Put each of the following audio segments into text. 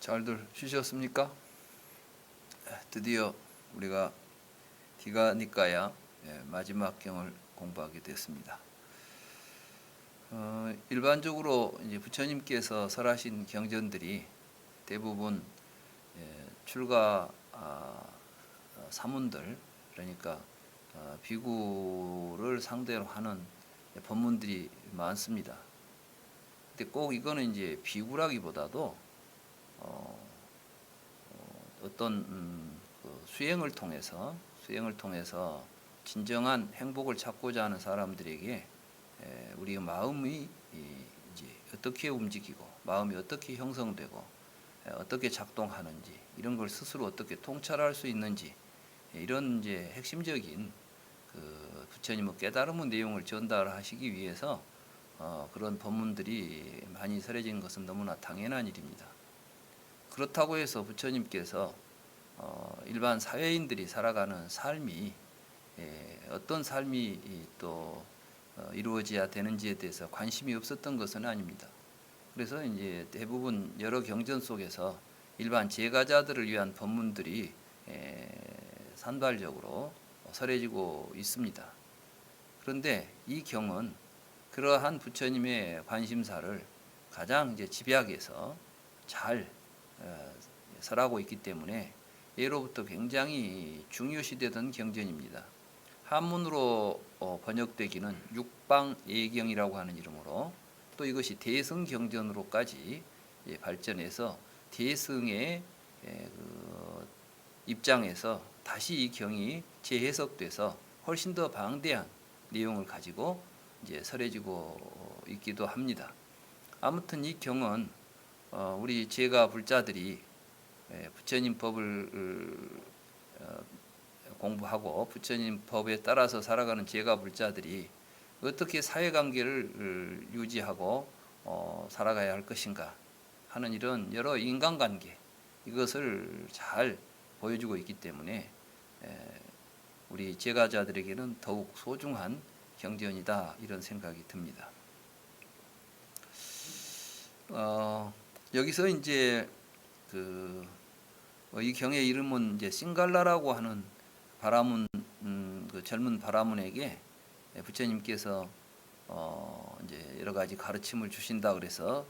잘들 쉬셨습니까? 드디어 우리가 디가니까야 마지막 경을 공부하게 됐습니다. 일반적으로 이제 부처님께서 설하신 경전들이 대부분 출가 사문들, 그러니까 비구를 상대로 하는 법문들이 많습니다. 근데 꼭 이거는 이제 비구라기보다도 어떤 그 수행을 통해서 진정한 행복을 찾고자 하는 사람들에게 우리가 마음이 이제 어떻게 움직이고 마음이 어떻게 형성되고 어떻게 작동하는지 이런 걸 스스로 어떻게 통찰할 수 있는지 이런 이제 핵심적인 그 부처님의 깨달음의 내용을 전달하시기 위해서 그런 법문들이 많이 설해진 것은 너무나 당연한 일입니다. 그렇다고 해서 부처님께서 일반 사회인들이 살아가는 삶이 어떤 삶이 또 이루어져야 되는지에 대해서 관심이 없었던 것은 아닙니다. 그래서 이제 대부분 여러 경전 속에서 일반 제가자들을 위한 법문들이 산발적으로 설해지고 있습니다. 그런데 이 경은 그러한 부처님의 관심사를 가장 이제 집약해서 잘 설하고 있기 때문에 예로부터 굉장히 중요시되던 경전입니다. 한문으로 번역되기는 육방예경이라고 하는 이름으로 또 이것이 대승경전으로까지 발전해서 대승의 입장에서 다시 이 경이 재해석돼서 훨씬 더 방대한 내용을 가지고 이제 설해지고 있기도 합니다. 아무튼 이 경은 우리 제가 불자들이 부처님 법을 공부하고 부처님 법에 따라서 살아가는 제가 불자들이 어떻게 사회관계를 유지하고 살아가야 할 것인가 하는 이런 여러 인간관계 이것을 잘 보여주고 있기 때문에 우리 제가자들에게는 더욱 소중한 경전이다 이런 생각이 듭니다. 여기서 이제 이 경의 이름은 이제 싱갈라라고 하는 바라문 그 젊은 바라문에게 부처님께서 이제 여러 가지 가르침을 주신다 그래서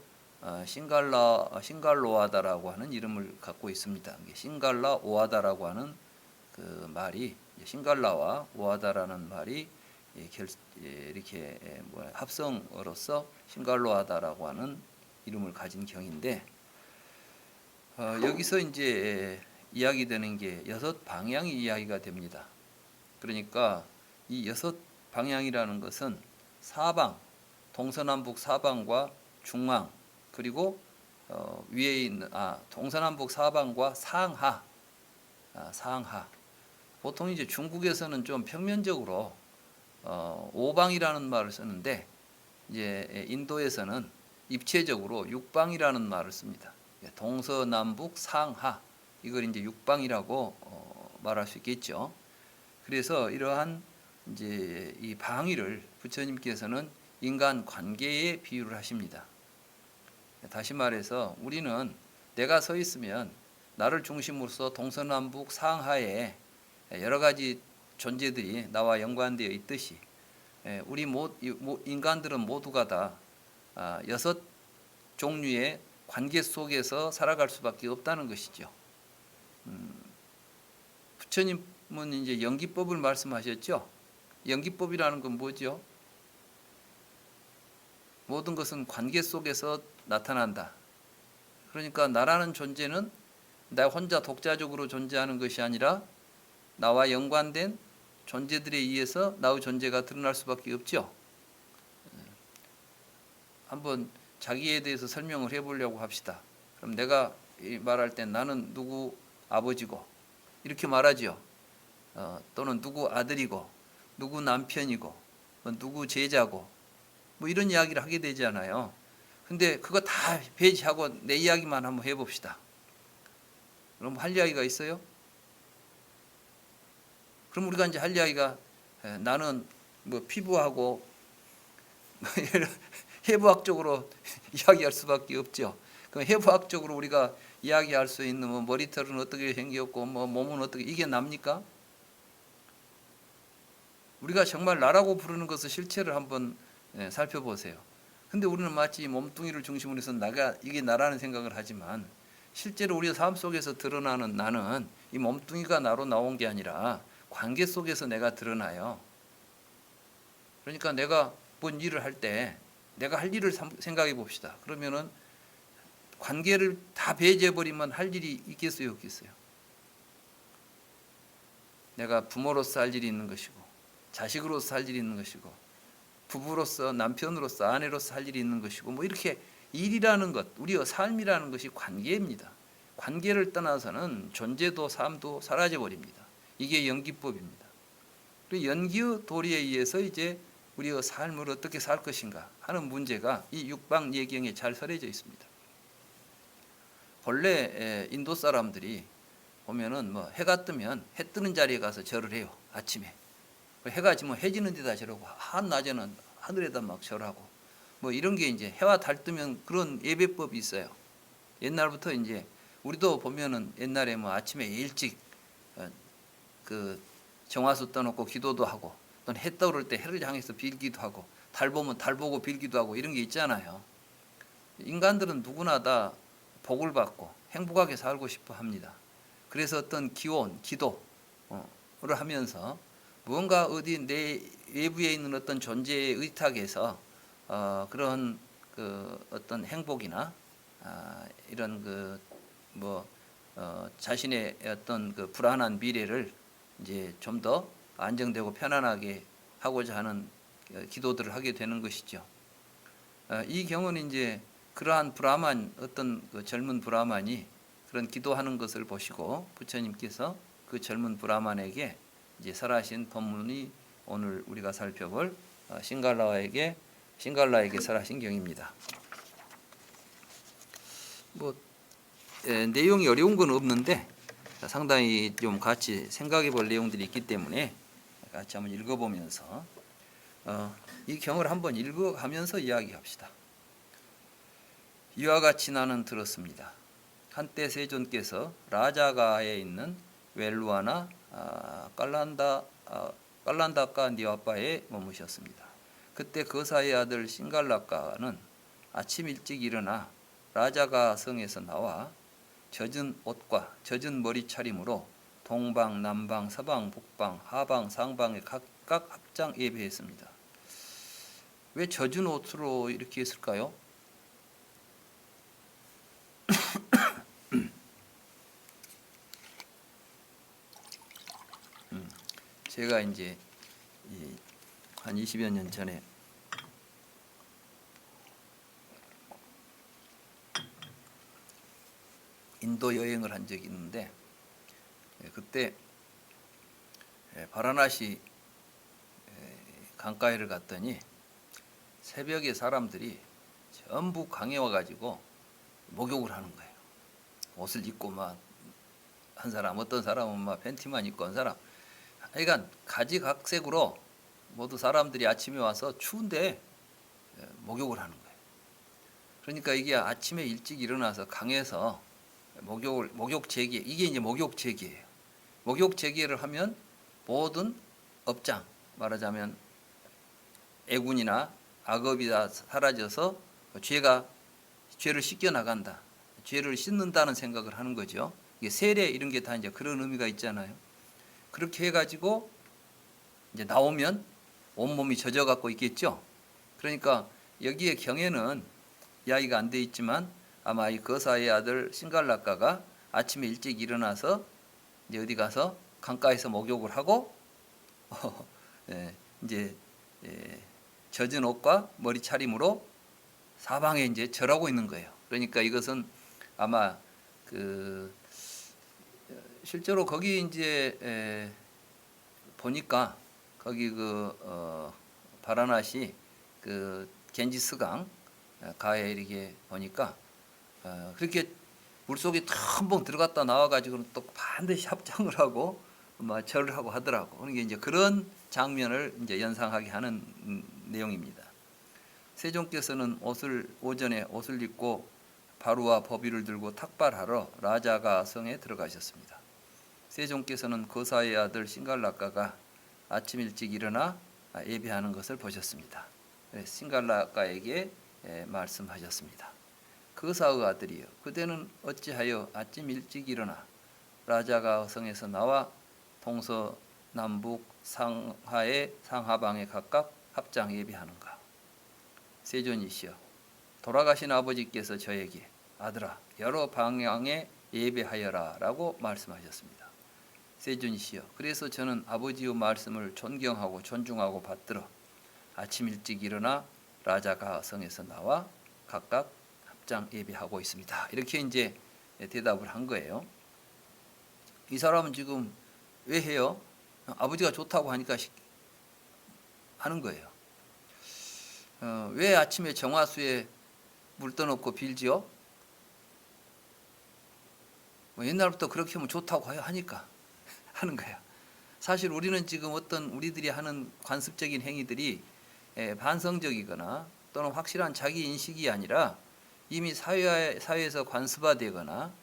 싱갈로아다라고 하는 이름을 갖고 있습니다. 싱갈라 오아다라고 하는 그 말이 싱갈라와 오아다라는 말이 이렇게 합성어로서 싱갈로아다라고 하는 이름을 가진 경인데 여기서 이제 이야기되는 게 6방향이 이야기가 됩니다. 그러니까 이 6방향이라는 것은 사방, 동서남북 사방과 중앙 그리고 위에 있는 동서남북 사방과 상하. 보통 이제 중국에서는 좀 평면적으로 오방이라는 말을 쓰는데 이제 인도에서는 입체적으로 육방이라는 말을 씁니다. 동서남북 상하 이걸 이제 육방이라고 말할 수 있겠죠. 그래서 이러한 이제 이 방위를 부처님께서는 인간 관계에 비유를 하십니다. 다시 말해서 우리는 내가 서 있으면 나를 중심으로서 동서남북 상하에 여러 가지 존재들이 나와 연관되어 있듯이 우리 인간들은 모두가 다 6 종류의 관계 속에서 살아갈 수밖에 없다는 것이죠. 부처님은 이제 연기법을 말씀하셨죠. 연기법이라는 건 뭐죠? 모든 것은 관계 속에서 나타난다. 그러니까 나라는 존재는 나 혼자 독자적으로 존재하는 것이 아니라 나와 연관된 존재들에 의해서 나의 존재가 드러날 수밖에 없죠. 한번 자기에 대해서 설명을 해보려고 합시다. 그럼 내가 말할 땐 나는 누구 아버지고 이렇게 말하죠. 또는 누구 아들이고 누구 남편이고 누구 제자고 뭐 이런 이야기를 하게 되잖아요. 근데 그거 다 배제하고 내 이야기만 한번 해봅시다. 그럼 할 이야기가 있어요? 그럼 우리가 이제 할 이야기가 나는 뭐 피부하고 해부학적으로 이야기할 수밖에 없죠. 그 해부학적으로 우리가 이야기할 수 있는 뭐 머리털은 어떻게 생겼고 뭐 몸은 어떻게 이게 납니까? 우리가 정말 나라고 부르는 것을 실체를 한번 살펴보세요. 근데 우리는 마치 몸뚱이를 중심으로 해서 나가 이게 나라는 생각을 하지만 실제로 우리 삶 속에서 드러나는 나는 이 몸뚱이가 나로 나온 게 아니라 관계 속에서 내가 드러나요. 그러니까 내가 뭔 일을 할 때 내가 할 일을 생각해 봅시다. 그러면은 관계를 다 배제해 버리면 할 일이 있겠어요, 없겠어요? 내가 부모로서 할 일이 있는 것이고 자식으로서 할 일이 있는 것이고 부부로서 남편으로서 아내로서 할 일이 있는 것이고 뭐 이렇게 일이라는 것, 우리의 삶이라는 것이 관계입니다. 관계를 떠나서는 존재도 삶도 사라져 버립니다. 이게 연기법입니다. 그리고 연기의 도리에 의해서 이제 우리의 삶을 어떻게 살 것인가 하는 문제가 이 육방예경에 잘 설해져 있습니다. 본래 인도 사람들이 보면은 뭐 해가 뜨면 해 뜨는 자리에 가서 절을 해요. 아침에 해가 지면 해 지는 데다 절하고 한낮에는 하늘에다 막 절하고 뭐 이런 게 이제 해와 달 뜨면 그런 예배법이 있어요. 옛날부터 이제 우리도 보면은 옛날에 뭐 아침에 일찍 그 정화수 떠놓고 기도도 하고 또는 해 떠오를 때 해를 향해서 빌기도 하고 달 보면 달 보고 빌기도 하고 이런 게 있잖아요. 인간들은 누구나 다 복을 받고 행복하게 살고 싶어 합니다. 그래서 어떤 기원, 기도를 하면서 무언가 어디 내 외부에 있는 어떤 존재의 의탁에서 그런 그 어떤 행복이나 이런 그 뭐 자신의 어떤 그 불안한 미래를 이제 좀 더 안정되고 편안하게 하고자 하는 기도들을 하게 되는 것이죠. 이 경우는 이제 그러한 브라만 어떤 그 젊은 브라만이 그런 기도하는 것을 보시고 부처님께서 그 젊은 브라만에게 이제 설하신 법문이 오늘 우리가 살펴볼 신갈라에게 설하신 경입니다. 뭐 내용이 어려운 건 없는데 상당히 좀 같이 생각해 볼 내용들이 있기 때문에 같이 한번 읽어보면서 이 경을 한번 읽어가면서 이야기합시다. 이와 같이 나는 들었습니다. 한때 세존께서 라자가에 있는 웰루아나 깔란다카 니와파에 머무셨습니다. 그때 거사의 아들 신갈라카는 아침 일찍 일어나 라자가 성에서 나와 젖은 옷과 젖은 머리 차림으로 동방, 남방, 서방, 북방, 하방, 상방에 각각 합장 예배했습니다. 왜 젖은 옷으로 이렇게 했을까요? 제가 이제 한 20여 년 전에 인도 여행을 한 적이 있는데 그때 바라나시 강가에를 갔더니 새벽에 사람들이 전부 강에 와가지고 목욕을 하는 거예요. 옷을 입고 막 한 사람, 어떤 사람은 막 팬티만 입고 한 사람, 하여간 가지각색으로 모두 사람들이 아침에 와서 추운데 목욕을 하는 거예요. 그러니까 이게 아침에 일찍 일어나서 강에서 목욕 재개, 이게 이제 목욕 재개예요. 목욕 재개를 하면 모든 업장, 말하자면 애군이나 악업이 다 사라져서 죄를 씻겨 나간다. 죄를 씻는다는 생각을 하는 거죠. 이게 세례 이런 게 다 이제 그런 의미가 있잖아요. 그렇게 해가지고 이제 나오면 온몸이 젖어 갖고 있겠죠. 그러니까 여기에 경에는 이야기가 안 돼 있지만 아마 이 거사의 아들 신갈라카가 아침에 일찍 일어나서 이제 어디 가서 강가에서 목욕을 하고 이제 젖은 옷과 머리 차림으로 사방에 이제 절하고 있는 거예요. 그러니까 이것은 아마 그 실제로 거기 이제 보니까 거기 그 바라나시 그 겐지스강 가에 이렇게 보니까 그렇게 물속에 텀벙 들어갔다 나와가지고 또 반드시 합장을 하고 막 절을 하고 하더라고. 그러니까 이제 그런 장면을 이제 연상하게 하는 내용입니다. 세종께서는 오전에 옷을 입고 바루와 법위를 들고 탁발하러 라자가 성에 들어가셨습니다. 세종께서는 거사의 아들 신갈라가가 아침 일찍 일어나 예배하는 것을 보셨습니다. 신갈라가에게 말씀하셨습니다. 거사의 아들이여, 그대는 어찌하여 아침 일찍 일어나 라자가 성에서 나와 동서남북 상하의 상하방에 각각 합장 예배하는가? 세존이시여, 돌아가신 아버지께서 저에게 아들아 여러 방향에 예배하여라 라고 말씀하셨습니다. 세존이시여, 그래서 저는 아버지의 말씀을 존경하고 존중하고 받들어 아침 일찍 일어나 라자가 성에서 나와 각각 합장 예배하고 있습니다. 이렇게 이제 대답을 한 거예요. 이 사람은 지금 왜 해요? 아버지가 좋다고 하니까 하는 거예요. 왜 아침에 정화수에 물 떠놓고 빌지요? 옛날부터 그렇게 하면 좋다고 하니까 하는 거야. 사실 우리는 지금 어떤 우리들이 하는 관습적인 행위들이 반성적이거나 또는 확실한 자기 인식이 아니라 이미 사회에서 관습화되거나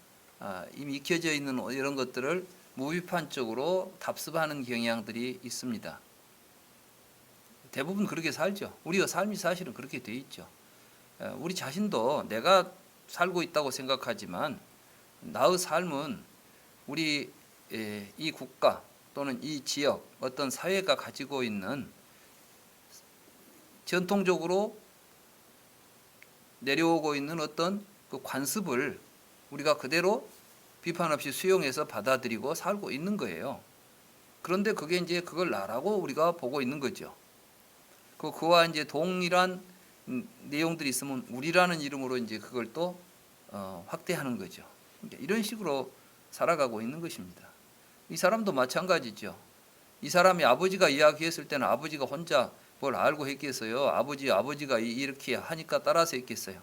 이미 익혀져 있는 이런 것들을 무비판적으로 답습하는 경향들이 있습니다. 대부분 그렇게 살죠. 우리의 삶이 사실은 그렇게 돼 있죠. 우리 자신도 내가 살고 있다고 생각하지만 나의 삶은 우리 이 국가 또는 이 지역 어떤 사회가 가지고 있는 전통적으로 내려오고 있는 어떤 그 관습을 우리가 그대로 비판 없이 수용해서 받아들이고 살고 있는 거예요. 그런데 그게 이제 그걸 나라고 우리가 보고 있는 거죠. 그와 이제 동일한 내용들이 있으면 우리라는 이름으로 이제 그걸 또 확대하는 거죠. 이런 식으로 살아가고 있는 것입니다. 이 사람도 마찬가지죠. 이 사람이 아버지가 이야기했을 때는 아버지가 혼자 뭘 알고 했겠어요? 아버지가 이렇게 하니까 따라서 했겠어요?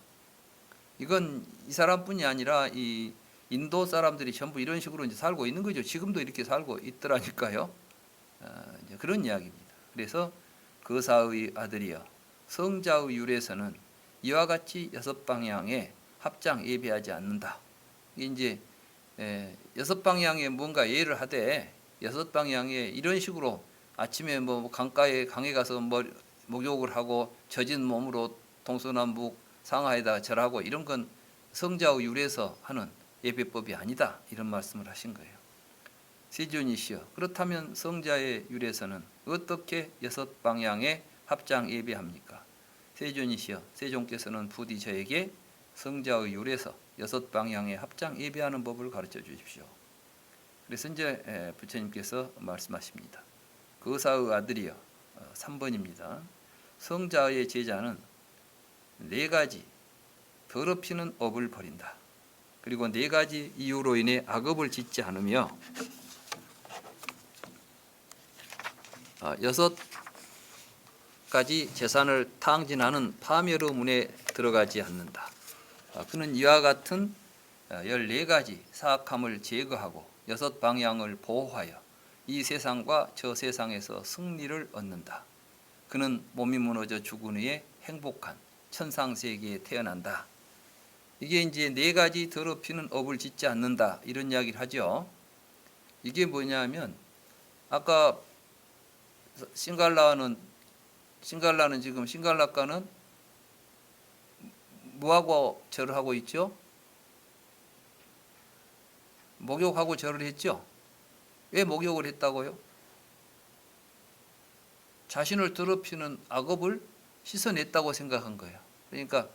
이건 이 사람뿐이 아니라 이 인도 사람들이 전부 이런 식으로 이제 살고 있는 거죠. 지금도 이렇게 살고 있더라니까요. 이제 그런 이야기입니다. 그래서 거사의 아들이여, 성자의 율에서는 이와 같이 6방향에 합장 예배하지 않는다. 이제 6방향에 뭔가 예를 하되 6방향에 이런 식으로 아침에 뭐 강에 가서 목욕을 하고 젖은 몸으로 동서남북 상하에다 절하고 이런 건 성자의 율에서 하는 예배법이 아니다. 이런 말씀을 하신 거예요. 세존이시여, 그렇다면 성자의 율에서는 어떻게 6방향에 합장 예배합니까? 세존이시여, 세존께서는 부디 저에게 성자의 율에서 6방향에 합장 예배하는 법을 가르쳐 주십시오. 그래서 이제 부처님께서 말씀하십니다. 거사의 아들이여, 3번입니다. 성자의 제자는 4가지 더럽히는 업을 버린다. 그리고 4가지 이유로 인해 악업을 짓지 않으며 6가지 재산을 탕진하는 파멸의 문에 들어가지 않는다. 그는 이와 같은 14가지 사악함을 제거하고 6방향을 보호하여 이 세상과 저 세상에서 승리를 얻는다. 그는 몸이 무너져 죽은 후에 행복한 천상세계에 태어난다. 이게 이제 4가지 더럽히는 업을 짓지 않는다. 이런 이야기를 하죠. 이게 뭐냐면 아까 신갈라는 지금 신갈라가는 뭐하고 절을 하고 있죠? 목욕하고 절을 했죠. 왜 목욕을 했다고요? 자신을 더럽히는 악업을 씻어냈다고 생각한 거예요. 그러니까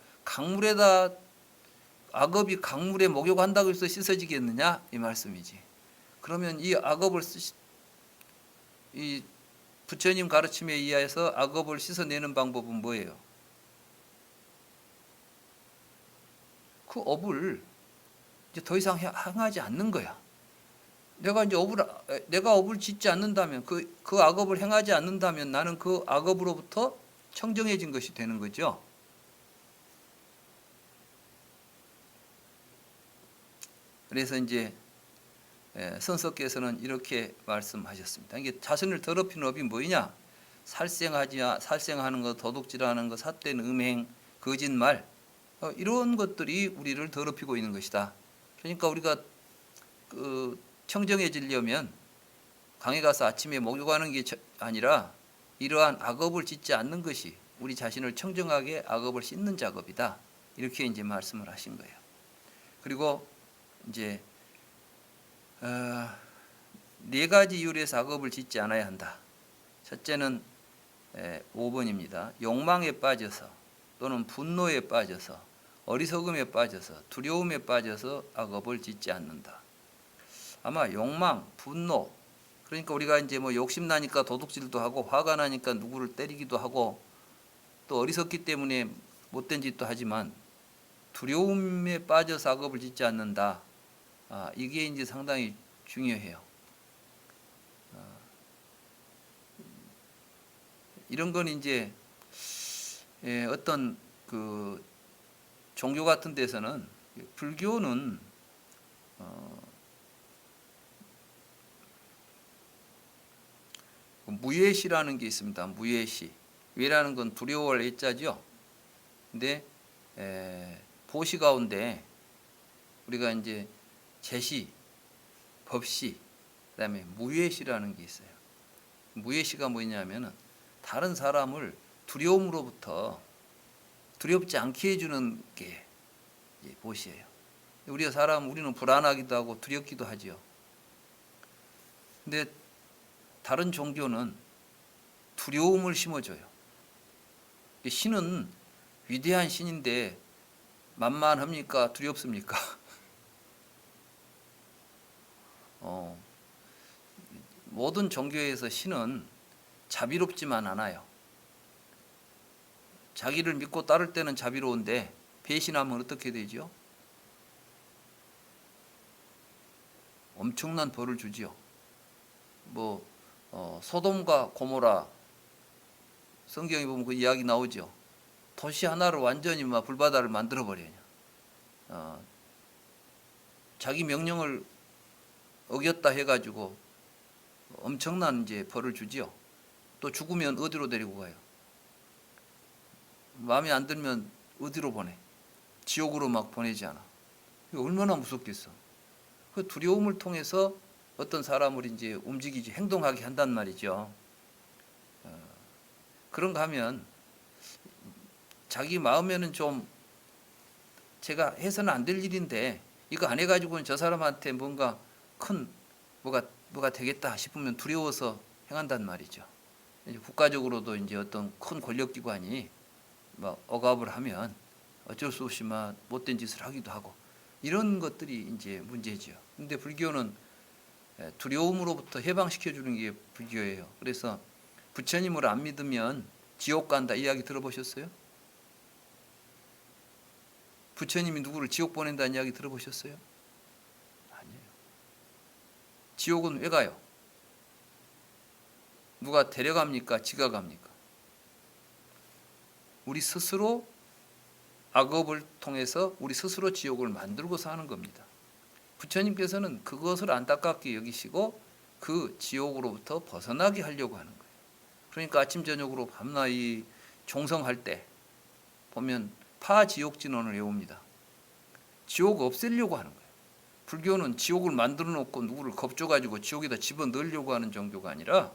악업이 강물에 목욕한다고 해서 씻어지겠느냐 이 말씀이지. 그러면 이 악업을 이 부처님 가르침에 의해서 악업을 씻어내는 방법은 뭐예요? 그 업을 이제 더 이상 행하지 않는 거야. 내가 업을 짓지 않는다면 그 악업을 행하지 않는다면 나는 그 악업으로부터 청정해진 것이 되는 거죠. 그래서 이제 선서께서는 이렇게 말씀하셨습니다. 이게 자신을 더럽히는 업이 뭐냐? 살생하는 것, 도둑질하는 것, 삿된 음행, 거짓말, 이런 것들이 우리를 더럽히고 있는 것이다. 그러니까 우리가 청정해지려면 강에 가서 아침에 목욕하는 게 아니라 이러한 악업을 짓지 않는 것이 우리 자신을 청정하게 악업을 씻는 작업이다. 이렇게 이제 말씀을 하신 거예요. 그리고 이제 네 가지 이유에서 악업을 짓지 않아야 한다. 첫째는 5번입니다. 욕망에 빠져서 또는 분노에 빠져서 어리석음에 빠져서 두려움에 빠져서 악업을 짓지 않는다. 아마 욕망, 분노, 그러니까 우리가 이제 뭐 욕심 나니까 도둑질도 하고 화가 나니까 누구를 때리기도 하고 또 어리석기 때문에 못된 짓도 하지만 두려움에 빠져서 악업을 짓지 않는다. 이게 이제 상당히 중요해요. 이런 건 이제 어떤 그 종교 같은 데서는 불교는 무예시라는 게 있습니다. 무예시. 외라는 건 두려워할 예자죠. 근데 보시 가운데 우리가 이제 제시, 법시, 그다음에 무예시라는 게 있어요. 무예시가 뭐냐면은 다른 사람을 두려움으로부터 두렵지 않게 해주는 게 보시예요. 우리는 불안하기도 하고 두렵기도 하지요. 근데 다른 종교는 두려움을 심어줘요. 신은 위대한 신인데 만만합니까? 두렵습니까? 모든 종교에서 신은 자비롭지만 않아요. 자기를 믿고 따를 때는 자비로운데 배신하면 어떻게 되죠? 엄청난 벌을 주지요. 소돔과 고모라 성경에 보면 그 이야기 나오죠. 도시 하나를 완전히 막 불바다를 만들어 버려요. 자기 명령을 어겼다 해가지고 엄청난 이제 벌을 주지요. 또 죽으면 어디로 데리고 가요? 마음에 안 들면 어디로 보내? 지옥으로 막 보내지 않아. 얼마나 무섭겠어. 그 두려움을 통해서 어떤 사람을 이제 움직이지 행동하게 한단 말이죠. 그런가 하면 자기 마음에는 좀 제가 해서는 안 될 일인데 이거 안 해가지고는 저 사람한테 뭔가 큰 뭐가 되겠다 싶으면 두려워서 행한단 말이죠. 이제 국가적으로도 이제 어떤 큰 권력기관이 막 억압을 하면 어쩔 수 없이 막 못된 짓을 하기도 하고 이런 것들이 이제 문제죠. 근데 불교는 두려움으로부터 해방시켜 주는 게 불교예요. 그래서 부처님을 안 믿으면 지옥 간다 이야기 들어보셨어요? 부처님이 누구를 지옥 보낸다는 이야기 들어보셨어요? 아니에요. 지옥은 왜 가요? 누가 데려갑니까? 지가 갑니까? 우리 스스로 악업을 통해서 우리 스스로 지옥을 만들고 사는 겁니다. 부처님께서는 그것을 안타깝게 여기시고 그 지옥으로부터 벗어나게 하려고 하는 거예요. 그러니까 아침 저녁으로 밤낮이 종성할 때 보면 파지옥진언을 외웁니다. 지옥 없애려고 하는 거예요. 불교는 지옥을 만들어 놓고 누구를 겁줘가지고 지옥에다 집어넣으려고 하는 종교가 아니라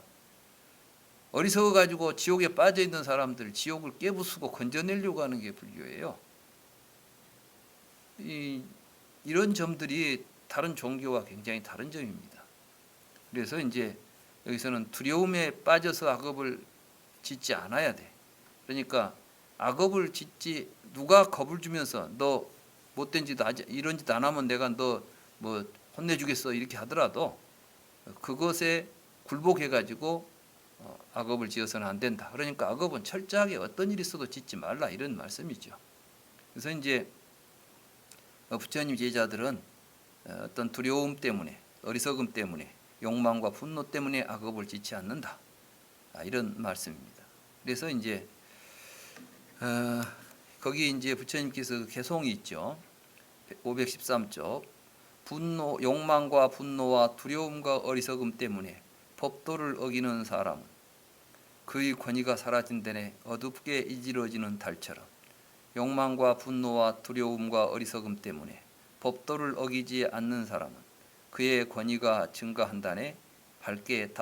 어리석어가지고 지옥에 빠져있는 사람들 지옥을 깨부수고 건져내려고 하는 게 불교예요. 이런 점들이 다른 종교와 굉장히 다른 점입니다. 그래서 이제 여기서는 두려움에 빠져서 악업을 짓지 않아야 돼. 그러니까 악업을 짓지 누가 겁을 주면서 너 못된 짓 이런 짓 안 하면 내가 너 뭐 혼내주겠어 이렇게 하더라도 그것에 굴복해가지고 악업을 지어서는 안 된다. 그러니까 악업은 철저하게 어떤 일이 있어도 짓지 말라 이런 말씀이죠. 그래서 이제 부처님 제자들은 어떤 두려움 때문에 어리석음 때문에 욕망과 분노 때문에 악업을 짓지 않는다. 이런 말씀입니다. 그래서 이제 거기 이제 부처님께서 개송이 있죠. 513쪽 욕망과 분노와 두려움과 어리석음 때문에 법도를 어기는 사람은 그의 권위가 사라진 데에 어둡게 이지러지는 달처럼 욕망과 분노와 두려움과 어리석음 때문에 법도를 어기지 않는 사람은 그의 권위가 증가한다네 밝게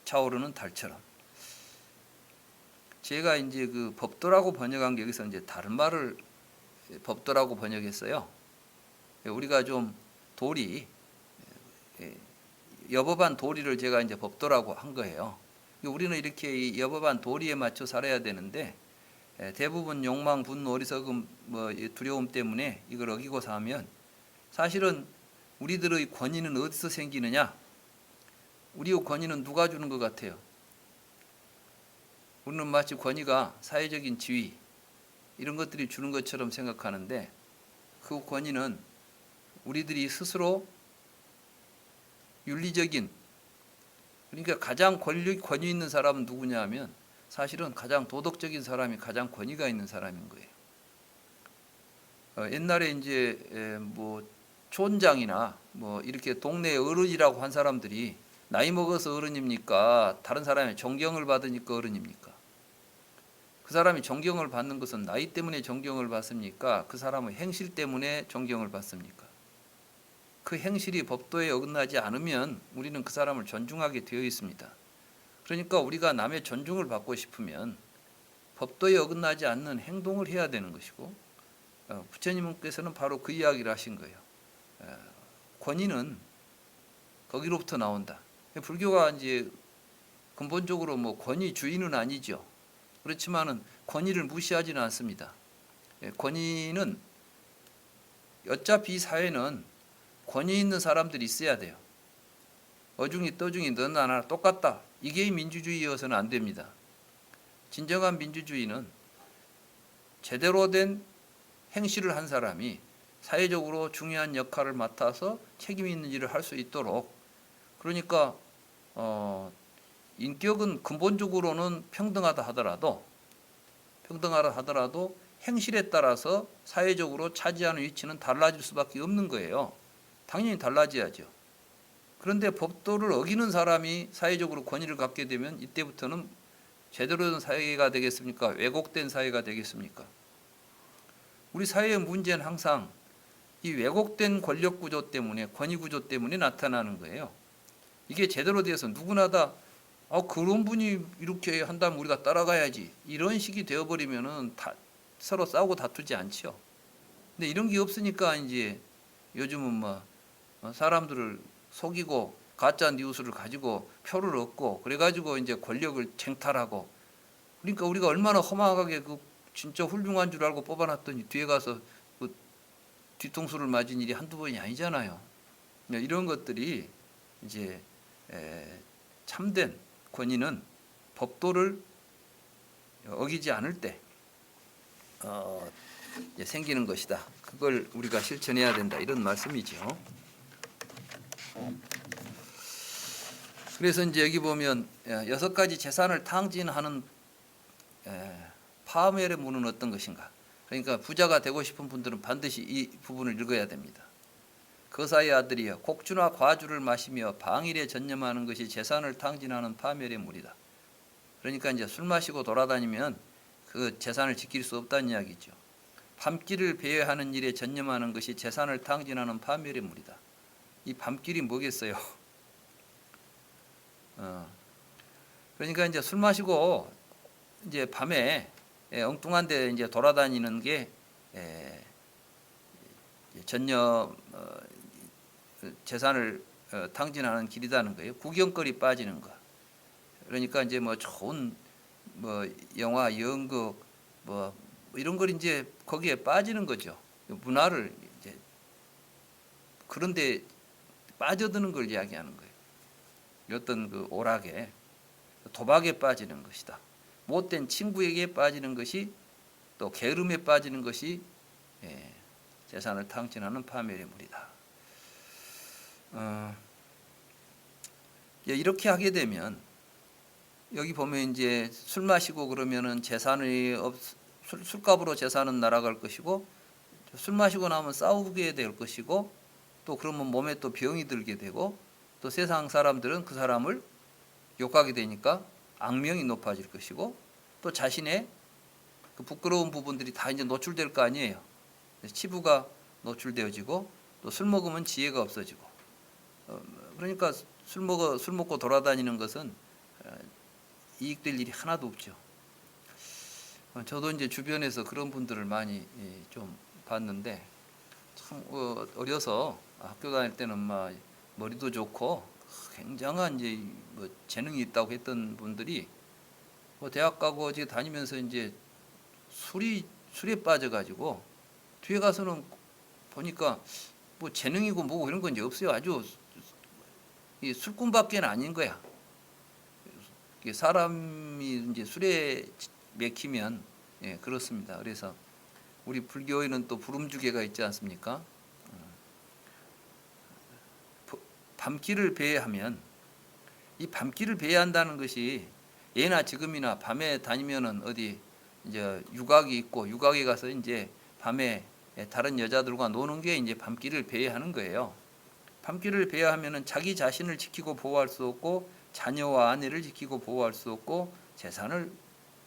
차오르는 달처럼. 제가 이제 그 법도라고 번역한 게 여기서 이제 다른 말을 법도라고 번역했어요. 우리가 좀 도리, 여법한 도리를 제가 이제 법도라고 한 거예요. 우리는 이렇게 이 여법한 도리에 맞춰 살아야 되는데 대부분 욕망, 분노, 어리석음, 두려움 때문에 이걸 어기고 사면 사실은 우리들의 권위는 어디서 생기느냐? 우리의 권위는 누가 주는 것 같아요? 우리는 마치 권위가 사회적인 지위 이런 것들이 주는 것처럼 생각하는데 그 권위는 우리들이 스스로 윤리적인, 그러니까 가장 권위 있는 사람은 누구냐 하면 사실은 가장 도덕적인 사람이 가장 권위가 있는 사람인 거예요. 옛날에 이제 촌장이나 이렇게 동네 어른이라고 한 사람들이 나이 먹어서 어른입니까? 다른 사람의 존경을 받으니까 어른입니까? 그 사람이 존경을 받는 것은 나이 때문에 존경을 받습니까? 그 사람의 행실 때문에 존경을 받습니까? 그 행실이 법도에 어긋나지 않으면 우리는 그 사람을 존중하게 되어 있습니다. 그러니까 우리가 남의 존중을 받고 싶으면 법도에 어긋나지 않는 행동을 해야 되는 것이고, 부처님께서는 바로 그 이야기를 하신 거예요. 권위는 거기로부터 나온다. 불교가 이제 근본적으로 권위주의는 아니죠. 그렇지만은 권위를 무시하지는 않습니다. 권위는 어차피 사회는 권위 있는 사람들이 있어야 돼요. 어중이 떠중이 너나 나나 똑같다. 이게 민주주의여서는 안 됩니다. 진정한 민주주의는 제대로 된 행실을 한 사람이 사회적으로 중요한 역할을 맡아서 책임 있는 일을 할 수 있도록, 그러니까 인격은 근본적으로는 평등하다 하더라도 행실에 따라서 사회적으로 차지하는 위치는 달라질 수밖에 없는 거예요. 당연히 달라져야죠. 그런데 법도를 어기는 사람이 사회적으로 권위를 갖게 되면 이때부터는 제대로 된 사회가 되겠습니까? 왜곡된 사회가 되겠습니까? 우리 사회의 문제는 항상 이 왜곡된 권력 구조 때문에, 권위 구조 때문에 나타나는 거예요. 이게 제대로 돼서 누구나 다 그런 분이 이렇게 한다면 우리가 따라가야지, 이런 식이 되어버리면은 서로 싸우고 다투지 않죠. 근데 이런 게 없으니까 이제 요즘은 사람들을 속이고 가짜 뉴스를 가지고 표를 얻고 그래가지고 이제 권력을 쟁탈하고, 그러니까 우리가 얼마나 험악하게 진짜 훌륭한 줄 알고 뽑아놨더니 뒤에 가서 뒤통수를 맞은 일이 한두 번이 아니잖아요. 이런 것들이 이제 참된 권위는 법도를 어기지 않을 때 이제 생기는 것이다. 그걸 우리가 실천해야 된다. 이런 말씀이죠. 그래서 이제 여기 보면 6가지 재산을 탕진하는 파멸의 문은 어떤 것인가. 그러니까 부자가 되고 싶은 분들은 반드시 이 부분을 읽어야 됩니다. 거사의 아들이여 곡주나 과주를 마시며 방일에 전념하는 것이 재산을 탕진하는 파멸의 물이다. 그러니까 이제 술 마시고 돌아다니면 그 재산을 지킬 수 없다는 이야기죠. 밤길을 배회하는 일에 전념하는 것이 재산을 탕진하는 파멸의 물이다. 이 밤길이 뭐겠어요? 그러니까 이제 술 마시고 이제 밤에 엉뚱한 데 이제 돌아다니는 게 전념 재산을 탕진하는 길이라는 거예요. 구경거리 빠지는 거. 그러니까 이제 좋은 영화, 연극 이런 걸 이제 거기에 빠지는 거죠. 문화를 이제 그런데 빠져드는 걸 이야기하는 거예요. 어떤 그 오락에, 도박에 빠지는 것이다. 못된 친구에게 빠지는 것이, 또 게으름에 빠지는 것이 재산을 탕진하는 파멸의 물이다. 이렇게 하게 되면 여기 보면 이제 술 마시고 그러면은 재산이 술값으로 재산은 날아갈 것이고, 술 마시고 나면 싸우게 될 것이고, 또 그러면 몸에 또 병이 들게 되고, 또 세상 사람들은 그 사람을 욕하게 되니까 악명이 높아질 것이고, 또 자신의 그 부끄러운 부분들이 다 이제 노출될 거 아니에요. 치부가 노출되어지고 또 술 먹으면 지혜가 없어지고 그러니까 술 먹고 돌아다니는 것은 이익될 일이 하나도 없죠. 저도 이제 주변에서 그런 분들을 많이 좀 봤는데 참 어려서 학교 다닐 때는 막 머리도 좋고 굉장한 이제 뭐 재능이 있다고 했던 분들이 뭐 대학 가고 어디 다니면서 이제 술에 빠져가지고 뒤에 가서는 보니까 뭐 재능이고 뭐고 이런 건 이제 없어요. 아주 이 술꾼밖에는 아닌 거야. 사람이 이제 술에 맥히면 그렇습니다. 그래서 우리 불교에는 또 부름주계가 있지 않습니까? 밤길을 배회하면 이 밤길을 배회한다는 것이 예나 지금이나 밤에 다니면은 어디 이제 유곽이 있고 유곽에 가서 이제 밤에 다른 여자들과 노는 게 이제 밤길을 배회하는 거예요. 밤길을 배회하면은 자기 자신을 지키고 보호할 수 없고 자녀와 아내를 지키고 보호할 수 없고 재산을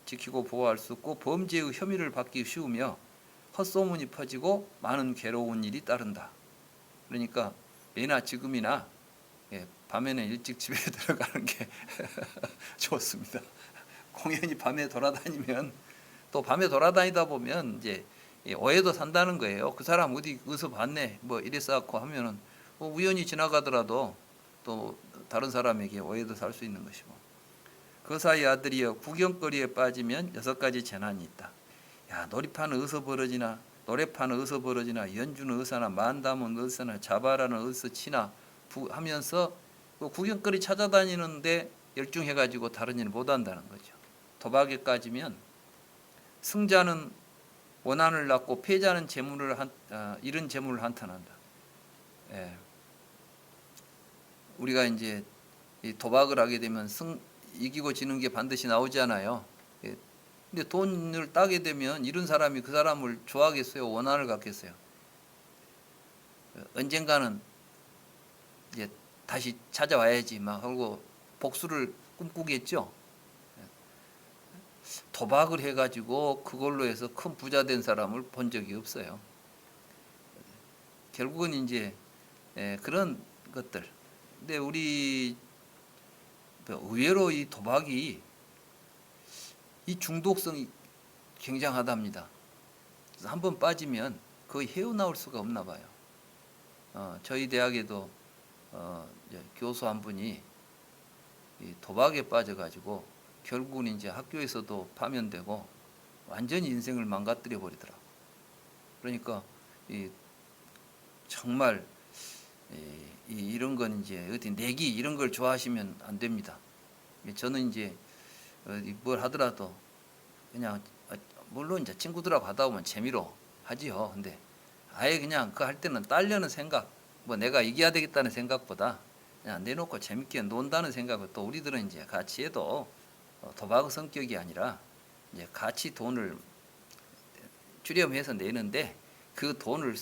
지키고 보호할 수 없고 범죄의 혐의를 받기 쉬우며 헛소문이 퍼지고 많은 괴로운 일이 따른다. 그러니까 예나 지금이나 밤에는 일찍 집에 들어가는 게 좋습니다. 공연히 밤에 돌아다니면 또 밤에 돌아다니다 보면 이제 오해도 산다는 거예요. 그 사람 어디서 봤네 뭐 이랬어갖고 하면은 우연히 지나가더라도 또 다른 사람에게 오해도 살 수 있는 것이고 그 사이 아들이여 구경거리에 빠지면 6가지 재난이 있다. 야 놀이판은 어디서 벌어지나 노래판은 어디서 벌어지나 연주는 어디서나 만담은 어디서나 자바라는 어디서 치나 하면서 그 구경거리 찾아다니는데 열중해가지고 다른 일을 못한다는 거죠. 도박에 빠지면 승자는 원한을 낳고 패자는 잃은 재물을 한탄한다. 우리가 이제 도박을 하게 되면 이기고 지는 게 반드시 나오잖아요. 근데 돈을 따게 되면 잃은 사람이 그 사람을 좋아하겠어요? 원한을 갖겠어요? 언젠가는 이제 다시 찾아와야지 막 하고 복수를 꿈꾸겠죠. 도박을 해가지고 그걸로 해서 큰 부자 된 사람을 본 적이 없어요. 결국은 이제 그런 것들. 근데 우리 의외로 이 도박이 이 중독성이 굉장하답니다. 그래서 한번 빠지면 거의 헤어나올 수가 없나 봐요. 저희 대학에도 교수 한 분이 이 도박에 빠져가지고 결국은 이제 학교에서도 파면되고 완전히 인생을 망가뜨려 버리더라고. 그러니까 정말 이런 건 이제 어디 내기 이런 걸 좋아하시면 안 됩니다. 저는 이제 뭘 하더라도 그냥 물론 이제 친구들하고 하다 보면 재미로 하지요. 근데 아예 그냥 그 할 때는 딸려는 생각, 뭐 내가 이겨야 되겠다는 생각보다 그냥 내놓고 재밌게 논다는 생각을 또 우리들은 이제 같이 해도 도박 성격이 아니라 이제 같이 돈을 주렴해서 내는데 그 돈을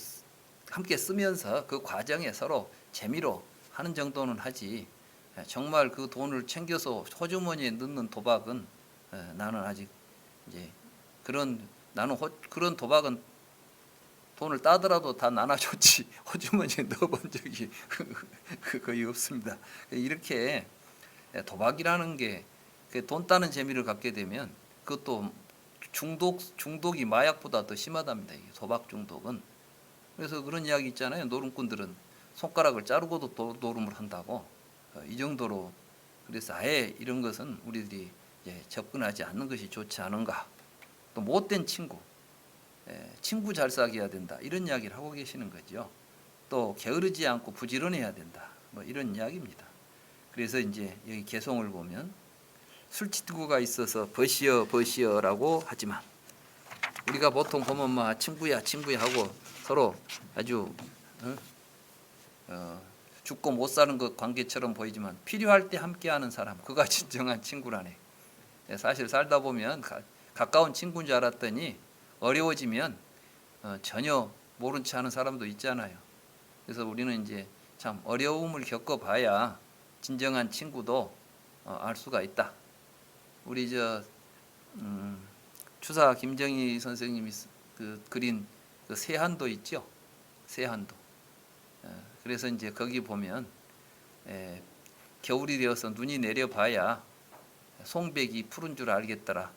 함께 쓰면서 그 과정에 서로 재미로 하는 정도는 하지 정말 그 돈을 챙겨서 호주머니에 넣는 도박은 나는 아직 이제 나는 그런 도박은 돈을 따더라도 다 나눠줬지 호주머니에 넣어본 적이 거의 없습니다. 이렇게 도박이라는 게 돈 따는 재미를 갖게 되면 그것도 중독이 마약보다 더 심하답니다. 도박 중독은. 그래서 그런 이야기 있잖아요. 노름꾼들은 손가락을 자르고도 노름을 한다고. 이 정도로 그래서 아예 이런 것은 우리들이 접근하지 않는 것이 좋지 않은가. 또 못된 친구 잘 사귀어야 된다. 이런 이야기를 하고 계시는 거죠. 또 게으르지 않고 부지런해야 된다. 뭐 이런 이야기입니다. 그래서 이제 여기 개송을 보면 술친구가 있어서 버시어라고 하지만 우리가 보통 보면 막 친구야 하고 서로 아주 죽고 못 사는 것 관계처럼 보이지만 필요할 때 함께하는 사람 그가 진정한 친구라네. 사실 살다 보면 가까운 친구인 줄 알았더니 어려워지면 전혀 모른 체 하는 사람도 있잖아요. 그래서 우리는 이제 참 어려움을 겪어봐야 진정한 친구도 알 수가 있다. 우리 주사 김정희 선생님이 그 그린 그 세한도 있죠. 세한도. 그래서 이제 거기 보면 겨울이 되어서 눈이 내려봐야 송백이 푸른 줄 알겠더라.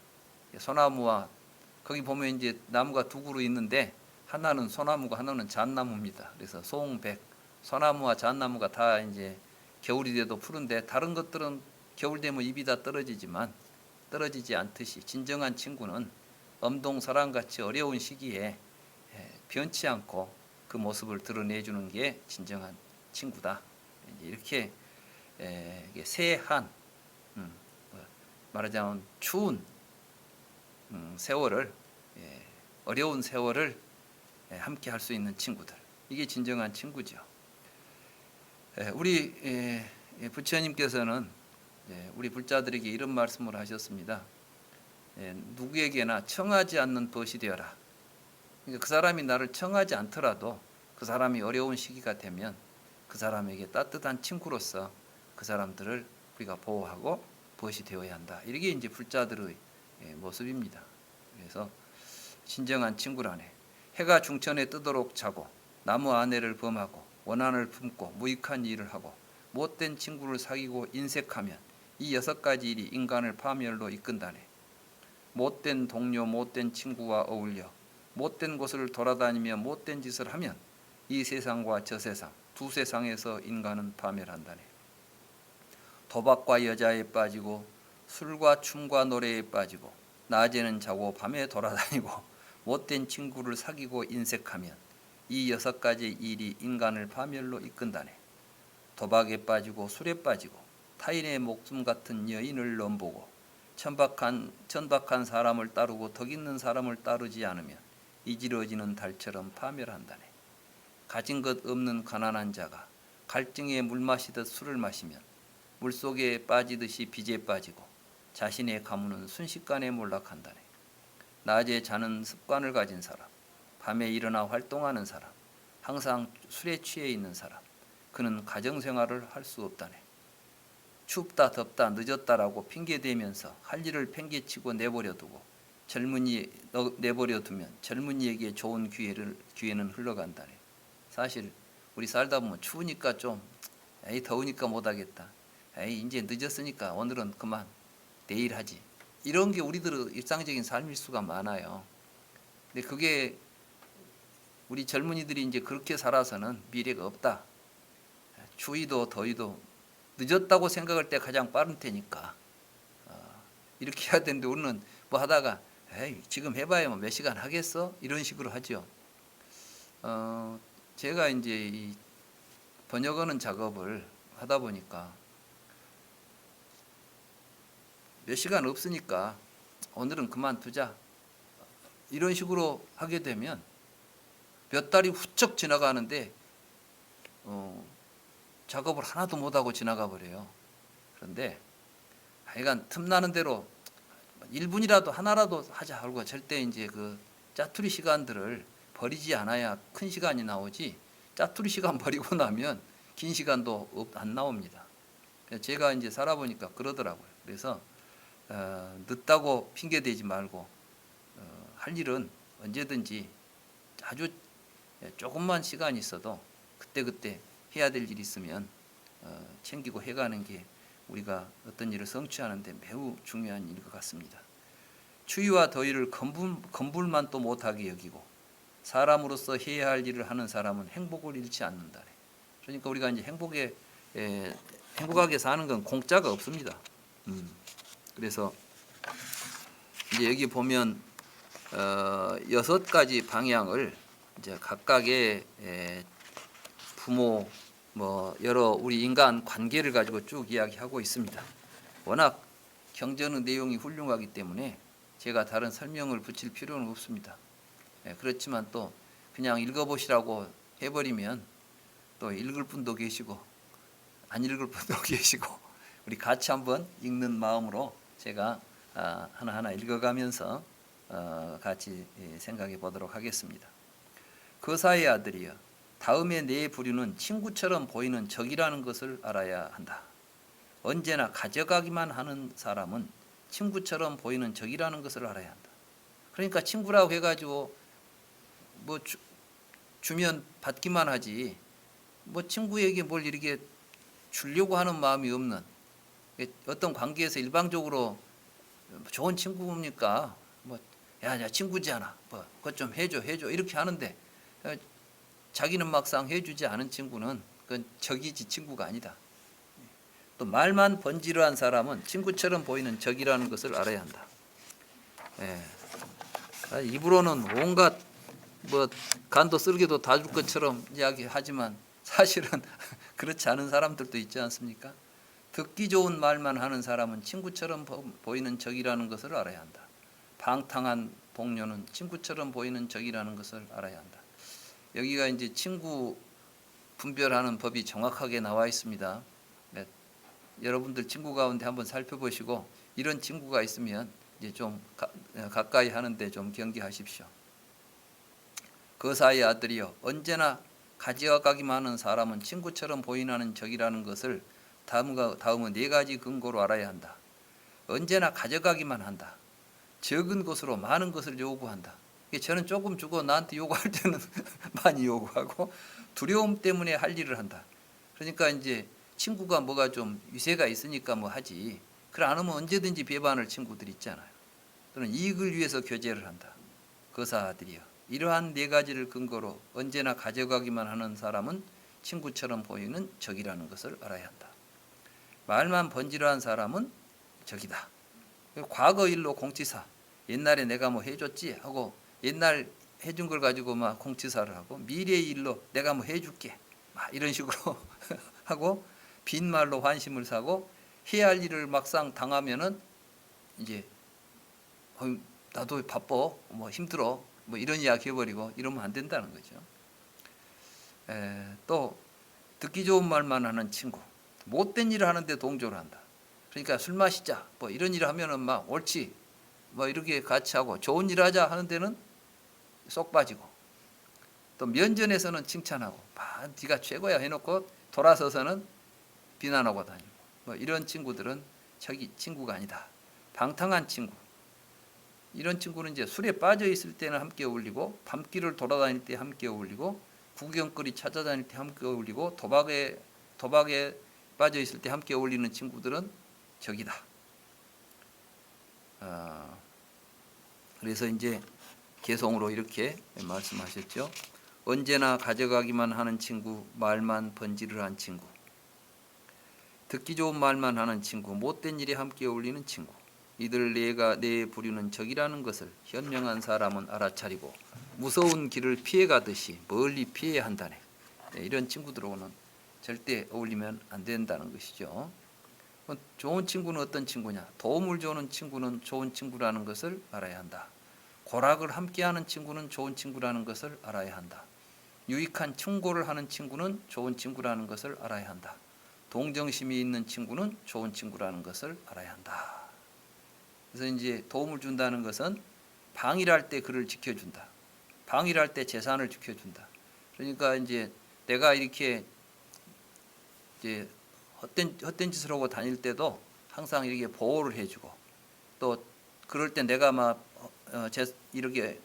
소나무와 거기 보면 이제 나무가 두 그루 있는데 하나는 소나무고 하나는 잣나무입니다. 그래서 송백, 소나무와 잣나무가 다 이제 겨울이 돼도 푸른데 다른 것들은 겨울 되면 잎이 다 떨어지지만 떨어지지 않듯이 진정한 친구는 엄동설암같이 어려운 시기에 변치 않고 그 모습을 드러내주는 게 진정한 친구다. 이렇게 세한 말하자면 추운 세월을 어려운 세월을 함께 할 수 있는 친구들, 이게 진정한 친구죠. 우리 부처님께서는 우리 불자들에게 이런 말씀을 하셨습니다. 누구에게나 청하지 않는 벗이 되어라. 그러니까 그 사람이 나를 청하지 않더라도 그 사람이 어려운 시기가 되면 그 사람에게 따뜻한 친구로서 그 사람들을 우리가 보호하고 벗이 되어야 한다. 이게 이제 불자들의 모습입니다. 그래서 진정한 친구라네. 해가 중천에 뜨도록 자고 나무 아내를 범하고 원한을 품고 무익한 일을 하고 못된 친구를 사귀고 인색하면 이 6가지 일이 인간을 파멸로 이끈다네. 못된 동료, 못된 친구와 어울려 못된 곳을 돌아다니며 못된 짓을 하면 이 세상과 저 세상, 두 세상에서 인간은 파멸한다네. 도박과 여자에 빠지고 술과 춤과 노래에 빠지고 낮에는 자고 밤에 돌아다니고 못된 친구를 사귀고 인색하면 이 6가지 일이 인간을 파멸로 이끈다네. 도박에 빠지고 술에 빠지고 타인의 목숨 같은 여인을 넘보고 천박한 사람을 따르고 덕 있는 사람을 따르지 않으면 이지러지는 달처럼 파멸한다네. 가진 것 없는 가난한 자가 갈증에 물 마시듯 술을 마시면 물속에 빠지듯이 빚에 빠지고 자신의 가문은 순식간에 몰락한다네. 낮에 자는 습관을 가진 사람, 밤에 일어나 활동하는 사람, 항상 술에 취해 있는 사람, 그는 가정생활을 할 수 없다네. 춥다 덥다 늦었다라고 핑계대면서 할 일을 팽개치고 내버려두면 젊은이에게 좋은 기회는 흘러간다네. 사실 우리 살다 보면 추우니까 좀 더우니까 못하겠다. 이제 늦었으니까 오늘은 그만 내일 하지. 이런 게 우리들의 일상적인 삶일 수가 많아요. 근데 그게 우리 젊은이들이 이제 그렇게 살아서는 미래가 없다. 추위도 더위도 늦었다고 생각할 때 가장 빠른 때니까 이렇게 해야 되는데 우리는 뭐 하다가 지금 해봐야 뭐 몇 시간 하겠어? 이런 식으로 하죠. 제가 이제 이 번역하는 작업을 하다 보니까 몇 시간 없으니까 오늘은 그만두자 이런 식으로 하게 되면 몇 달이 훌쩍 지나가는데 작업을 하나도 못하고 지나가 버려요. 그런데 하여간 틈나는 대로 1분이라도 하나라도 하자 하고 절대 이제 그 짜투리 시간들을 버리지 않아야 큰 시간이 나오지, 짜투리 시간 버리고 나면 긴 시간도 안 나옵니다. 제가 이제 살아보니까 그러더라고요. 그래서 늦다고 핑계대지 말고 할 일은 언제든지 아주 조금만 시간이 있어도 그때그때 해야 될 일이 있으면 챙기고 해가는 게 우리가 어떤 일을 성취하는 데 매우 중요한 일인 것 같습니다. 추위와 더위를 건불만 또 못하게 여기고 사람으로서 해야 할 일을 하는 사람은 행복을 잃지 않는다. 그러니까 우리가 이제 행복하게 사는 건 공짜가 없습니다. 그래서 이제 여기 보면 6가지 방향을 이제 각각의 부모 뭐 여러 우리 인간 관계를 가지고 쭉 이야기하고 있습니다. 워낙 경전의 내용이 훌륭하기 때문에 제가 다른 설명을 붙일 필요는 없습니다. 그렇지만 또 그냥 읽어보시라고 해버리면 또 읽을 분도 계시고 안 읽을 분도 계시고 우리 같이 한번 읽는 마음으로 제가 하나하나 읽어가면서 같이 생각해 보도록 하겠습니다. 거사의 아들이여, 다음에 내 부류는 친구처럼 보이는 적이라는 것을 알아야 한다. 언제나 가져가기만 하는 사람은 친구처럼 보이는 적이라는 것을 알아야 한다. 그러니까 친구라고 해가지고 뭐 주면 받기만 하지 뭐 친구에게 뭘 이렇게 주려고 하는 마음이 없는, 어떤 관계에서 일방적으로 좋은 친구입니까? 뭐 야 친구잖아. 뭐 그것 좀 해줘 이렇게 하는데 자기는 막상 해주지 않은 친구는 그건 적이지 친구가 아니다. 또 말만 번지르한 사람은 친구처럼 보이는 적이라는 것을 알아야 한다. 예. 입으로는 온갖 뭐 간도 쓸개도 다 줄 것처럼 이야기하지만 사실은 그렇지 않은 사람들도 있지 않습니까? 듣기 좋은 말만 하는 사람은 친구처럼 보이는 적이라는 것을 알아야 한다. 방탕한 동료는 친구처럼 보이는 적이라는 것을 알아야 한다. 여기가 이제 친구 분별하는 법이 정확하게 나와 있습니다. 네. 여러분들 친구 가운데 한번 살펴보시고 이런 친구가 있으면 이제 좀 가까이 하는데 좀 경계하십시오. 거사의 아들이여, 언제나 가져가기만 하는 사람은 친구처럼 보이는 적이라는 것을 다음은 네 가지 근거로 알아야 한다. 언제나 가져가기만 한다. 적은 것으로 많은 것을 요구한다. 저는 조금 주고 나한테 요구할 때는 많이 요구하고 두려움 때문에 할 일을 한다. 그러니까 이제 친구가 뭐가 좀 위세가 있으니까 뭐 하지. 그래 안 하면 언제든지 배반할 친구들 있잖아요. 또는 이익을 위해서 교제를 한다. 거사아들이여, 이러한 네 가지를 근거로 언제나 가져가기만 하는 사람은 친구처럼 보이는 적이라는 것을 알아야 한다. 말만 번지르한 사람은 적이다. 과거 일로 공치사, 옛날에 내가 뭐 해줬지 하고 옛날 해준 걸 가지고 막 공치사를 하고, 미래의 일로 내가 뭐 해줄게 막 이런 식으로 하고, 빈말로 환심을 사고, 해야 할 일을 막상 당하면은 이제 나도 바빠 뭐 힘들어 뭐 이런 이야기 해버리고 이러면 안 된다는 거죠. 또 듣기 좋은 말만 하는 친구, 못된 일을 하는데 동조를 한다. 그러니까 술 마시자 뭐 이런 일을 하면은 막 옳지 뭐 이렇게 같이 하고, 좋은 일 하자 하는 데는 쏙 빠지고, 또 면전에서는 칭찬하고 네가 최고야 해놓고 돌아서서는 비난하고 다니고, 뭐 이런 친구들은 자기 친구가 아니다. 방탕한 친구, 이런 친구는 이제 술에 빠져 있을 때는 함께 어울리고, 밤길을 돌아다닐 때 함께 어울리고, 구경거리 찾아다닐 때 함께 어울리고, 도박에 빠져 있을 때 함께 어울리는 친구들은 적이다. 그래서 이제 개성으로 이렇게 말씀하셨죠. 언제나 가져가기만 하는 친구, 말만 번지르한 친구, 듣기 좋은 말만 하는 친구, 못된 일에 함께 어울리는 친구, 이들 네 부류는 적이라는 것을 현명한 사람은 알아차리고 무서운 길을 피해가듯이 멀리 피해야 한다네. 이런 친구들하고는 절대 어울리면 안 된다는 것이죠. 좋은 친구는 어떤 친구냐? 도움을 주는 친구는 좋은 친구라는 것을 알아야 한다. 고락을 함께하는 친구는 좋은 친구라는 것을 알아야 한다. 유익한 충고를 하는 친구는 좋은 친구라는 것을 알아야 한다. 동정심이 있는 친구는 좋은 친구라는 것을 알아야 한다. 그래서 이제 도움을 준다는 것은 방일할 때 그를 지켜준다. 방일할 때 재산을 지켜준다. 그러니까 이제 내가 이렇게 이제 헛된 짓을 하고 다닐 때도 항상 이렇게 보호를 해주고, 또 그럴 때 내가 막 이렇게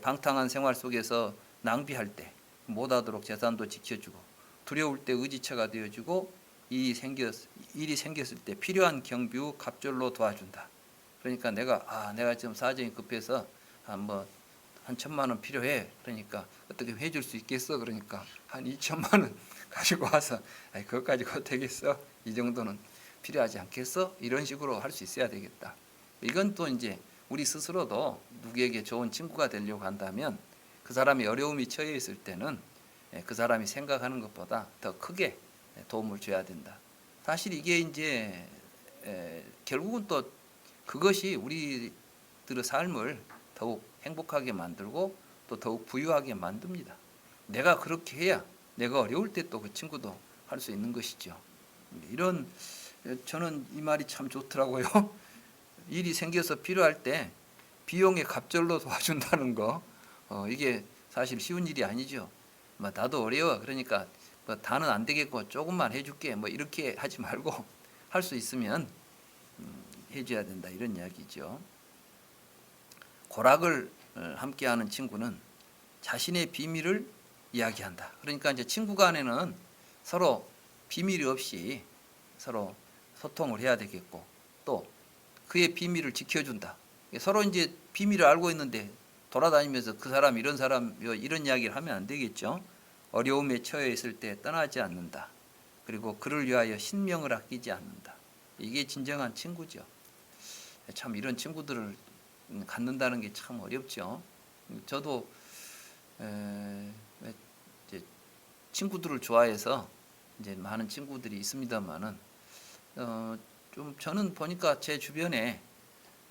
방탕한 생활 속에서 낭비할 때 못하도록 재산도 지켜주고, 두려울 때 의지처가 되어주고, 일이 생겼을 때 필요한 경비 후 갑절로 도와준다. 그러니까 내가 지금 사정이 급해서 한 1,000만 원 필요해. 그러니까 어떻게 해줄 수 있겠어? 그러니까 한 2천만 원 가지고 와서 그것 가지고 되겠어? 이 정도는 필요하지 않겠어? 이런 식으로 할 수 있어야 되겠다. 이건 또 이제 우리 스스로도 누구에게 좋은 친구가 되려고 한다면 그 사람이 어려움이 처해 있을 때는 그 사람이 생각하는 것보다 더 크게 도움을 줘야 된다. 사실 이게 이제 결국은 또 그것이 우리들의 삶을 더욱 행복하게 만들고 또 더욱 부유하게 만듭니다. 내가 그렇게 해야 내가 어려울 때 또 그 친구도 할 수 있는 것이죠. 저는 이 말이 참 좋더라고요. 일이 생겨서 필요할 때 비용의 갑절로 도와준다는 거, 이게 사실 쉬운 일이 아니죠. 나도 어려워. 그러니까 다는 안 되겠고 조금만 해줄게. 이렇게 하지 말고 할 수 있으면 해줘야 된다, 이런 이야기죠. 고락을 함께하는 친구는 자신의 비밀을 이야기한다. 그러니까 이제 친구 간에는 서로 비밀이 없이 서로 소통을 해야 되겠고, 또 그의 비밀을 지켜준다. 서로 이제 비밀을 알고 있는데 돌아다니면서 그 사람 이런 이야기를 하면 안 되겠죠. 어려움에 처해 있을 때 떠나지 않는다. 그리고 그를 위하여 신명을 아끼지 않는다. 이게 진정한 친구죠. 참 이런 친구들을 갖는다는 게 참 어렵죠. 저도 이제 친구들을 좋아해서 이제 많은 친구들이 있습니다만은 좀 저는 보니까 제 주변에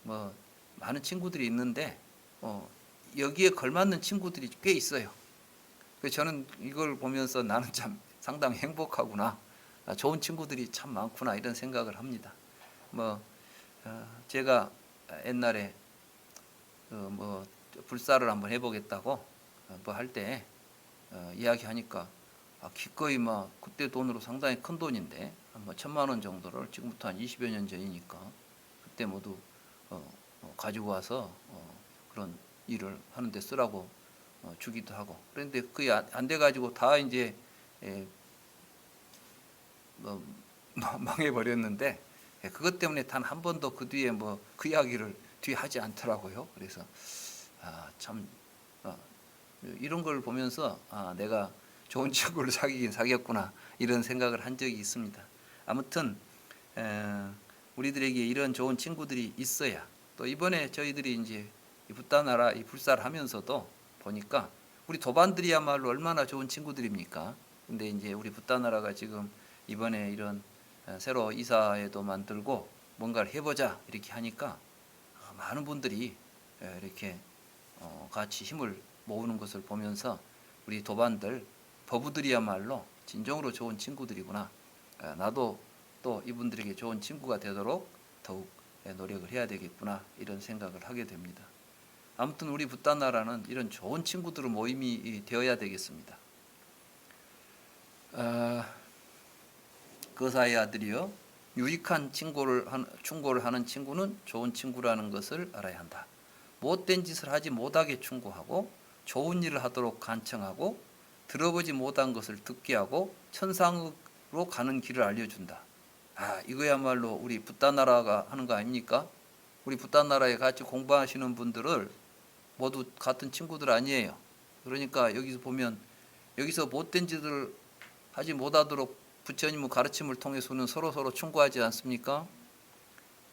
뭐 많은 친구들이 있는데 여기에 걸맞는 친구들이 꽤 있어요. 그래서 저는 이걸 보면서 나는 참 상당히 행복하구나, 좋은 친구들이 참 많구나 이런 생각을 합니다. 제가 옛날에 불사를 한번 해보겠다고 뭐 할 때 이야기하니까 기꺼이 그때 돈으로 상당히 큰 돈인데 한 1,000만 원 정도를 지금부터 한 20여 년 전이니까 그때 모두 가지고 와서 그런 일을 하는데 쓰라고 주기도 하고, 그런데 그게 안 돼 가지고 다 이제 망해버렸는데, 그것 때문에 단 한 번도 그 뒤에 그 이야기를 뒤에 하지 않더라고요. 그래서 참 이런 걸 보면서 내가 좋은 친구를 사귀긴 사귀었구나 이런 생각을 한 적이 있습니다. 아무튼 우리들에게 이런 좋은 친구들이 있어야, 또 이번에 저희들이 이제 붓다나라 이 불사를 하면서도 보니까 우리 도반들이야말로 얼마나 좋은 친구들입니까? 근데 이제 우리 붓다나라가 지금 이번에 이런 새로 이사회도 만들고 뭔가를 해보자 이렇게 하니까 많은 분들이 이렇게 같이 힘을 모으는 것을 보면서 우리 도반들 버부들이야말로 진정으로 좋은 친구들이구나, 나도 또 이분들에게 좋은 친구가 되도록 더욱 노력을 해야 되겠구나 이런 생각을 하게 됩니다. 아무튼 우리 붓다나라는 이런 좋은 친구들의 모임이 되어야 되겠습니다. 거사의 아들이여, 유익한 충고를 하는 친구는 좋은 친구라는 것을 알아야 한다. 못된 짓을 하지 못하게 충고하고 좋은 일을 하도록 간청하고 들어보지 못한 것을 듣게 하고 천상으로 가는 길을 알려준다. 이거야말로 우리 붓다나라가 하는 거 아닙니까? 우리 붓다나라에 같이 공부하시는 분들을 모두 같은 친구들 아니에요. 그러니까 여기서 보면 여기서 못된 짓을 하지 못하도록 부처님의 가르침을 통해서는 서로 충고하지 않습니까?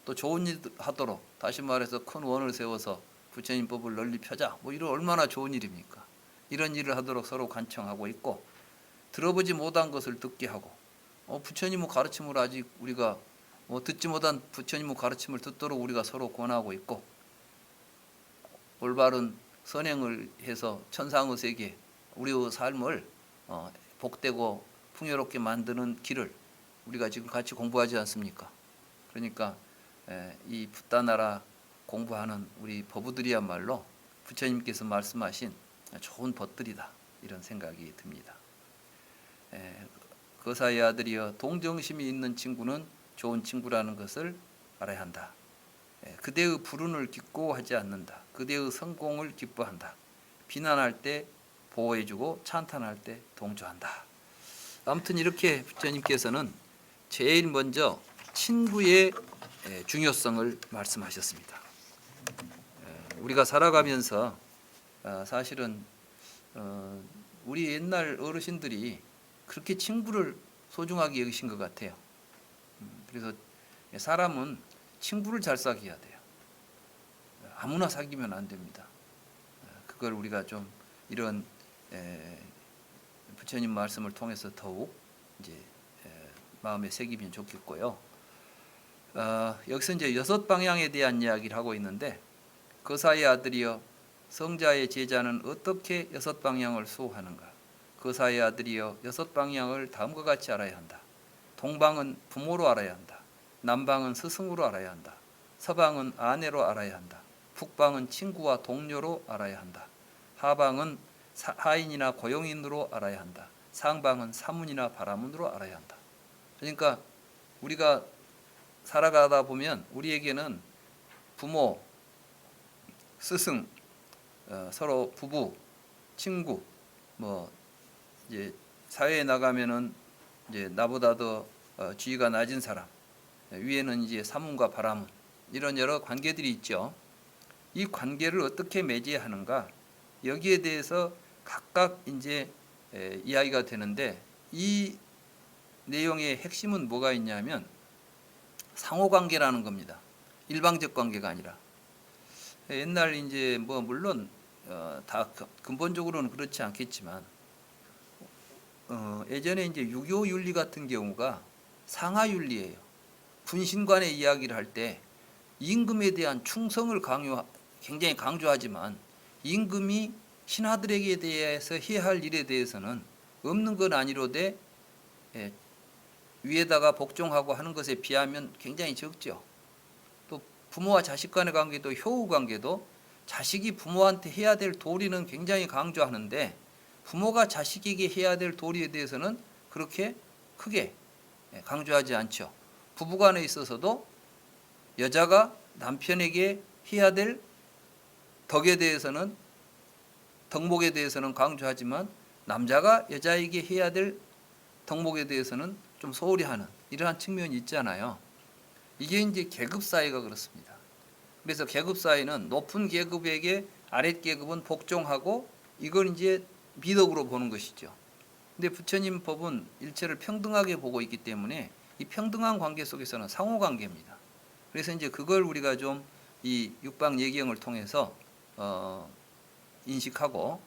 또 좋은 일 하도록, 다시 말해서 큰 원을 세워서 부처님 법을 널리 펴자, 이런 얼마나 좋은 일입니까? 이런 일을 하도록 서로 간청하고 있고, 들어보지 못한 것을 듣게 하고, 부처님의 가르침을 아직 우리가 듣지 못한 부처님의 가르침을 듣도록 우리가 서로 권하고 있고, 올바른 선행을 해서 천상의 세계, 우리의 삶을 복되고 풍요롭게 만드는 길을 우리가 지금 같이 공부하지 않습니까? 그러니까 이 붓다나라 공부하는 우리 법우들이야말로 부처님께서 말씀하신 좋은 벗들이다 이런 생각이 듭니다. 거사의 아들이여, 동정심이 있는 친구는 좋은 친구라는 것을 알아야 한다. 그대의 불운을 기꺼워하지 않는다. 그대의 성공을 기뻐한다. 비난할 때 보호해주고 찬탄할 때 동조한다. 아무튼 이렇게 부처님께서는 제일 먼저 친구의 중요성을 말씀하셨습니다. 우리가 살아가면서 사실은 우리 옛날 어르신들이 그렇게 친구를 소중하게 여기신 것 같아요. 그래서 사람은 친구를 잘 사귀어야 돼요. 아무나 사귀면 안 됩니다. 그걸 우리가 좀 이런 부처님 말씀을 통해서 더욱 이제 마음에 새기면 좋겠고요. 여기서 이제 6방향에 대한 이야기를 하고 있는데, 거사의 아들이여, 성자의 제자는 어떻게 6방향을 수호하는가? 거사의 아들이여, 6방향을 다음과 같이 알아야 한다. 동방은 부모로 알아야 한다. 남방은 스승으로 알아야 한다. 서방은 아내로 알아야 한다. 북방은 친구와 동료로 알아야 한다. 하방은 하인이나 고용인으로 알아야 한다. 상방은 사문이나 바라문으로 알아야 한다. 그러니까 우리가 살아가다 보면 우리에게는 부모, 스승, 서로 부부, 친구, 뭐 이제 사회에 나가면은 이제 나보다 더 지위가 낮은 사람, 위에는 이제 사문과 바라문, 이런 여러 관계들이 있죠. 이 관계를 어떻게 맺어야 하는가, 여기에 대해서 각각 이제 이야기가 되는데, 이 내용의 핵심은 뭐가 있냐면 상호관계라는 겁니다. 일방적 관계가 아니라. 옛날 이제 뭐 물론 다 근본적으로는 그렇지 않겠지만, 예전에 이제 유교 윤리 같은 경우가 상하 윤리예요. 군신 간의 이야기를 할 때 임금에 대한 충성을 굉장히 강조하지만, 임금이 신하들에게 대해서 해야 할 일에 대해서는 없는 건 아니로되 위에다가 복종하고 하는 것에 비하면 굉장히 적죠. 또 부모와 자식 간의 관계도, 효우 관계도 자식이 부모한테 해야 될 도리는 굉장히 강조하는데, 부모가 자식에게 해야 될 도리에 대해서는 그렇게 크게 강조하지 않죠. 부부간에 있어서도 여자가 남편에게 해야 될 덕에 대해서는, 덕목에 대해서는 강조하지만, 남자가 여자에게 해야 될 덕목에 대해서는 좀 소홀히 하는 이러한 측면이 있잖아요. 이게 이제 계급 사회가 그렇습니다. 그래서 계급 사회는 높은 계급에게 아랫 계급은 복종하고, 이걸 이제 미덕으로 보는 것이죠. 근데 부처님 법은 일체를 평등하게 보고 있기 때문에 이 평등한 관계 속에서는 상호 관계입니다. 그래서 이제 그걸 우리가 좀 이 육방 예경을 통해서 인식하고,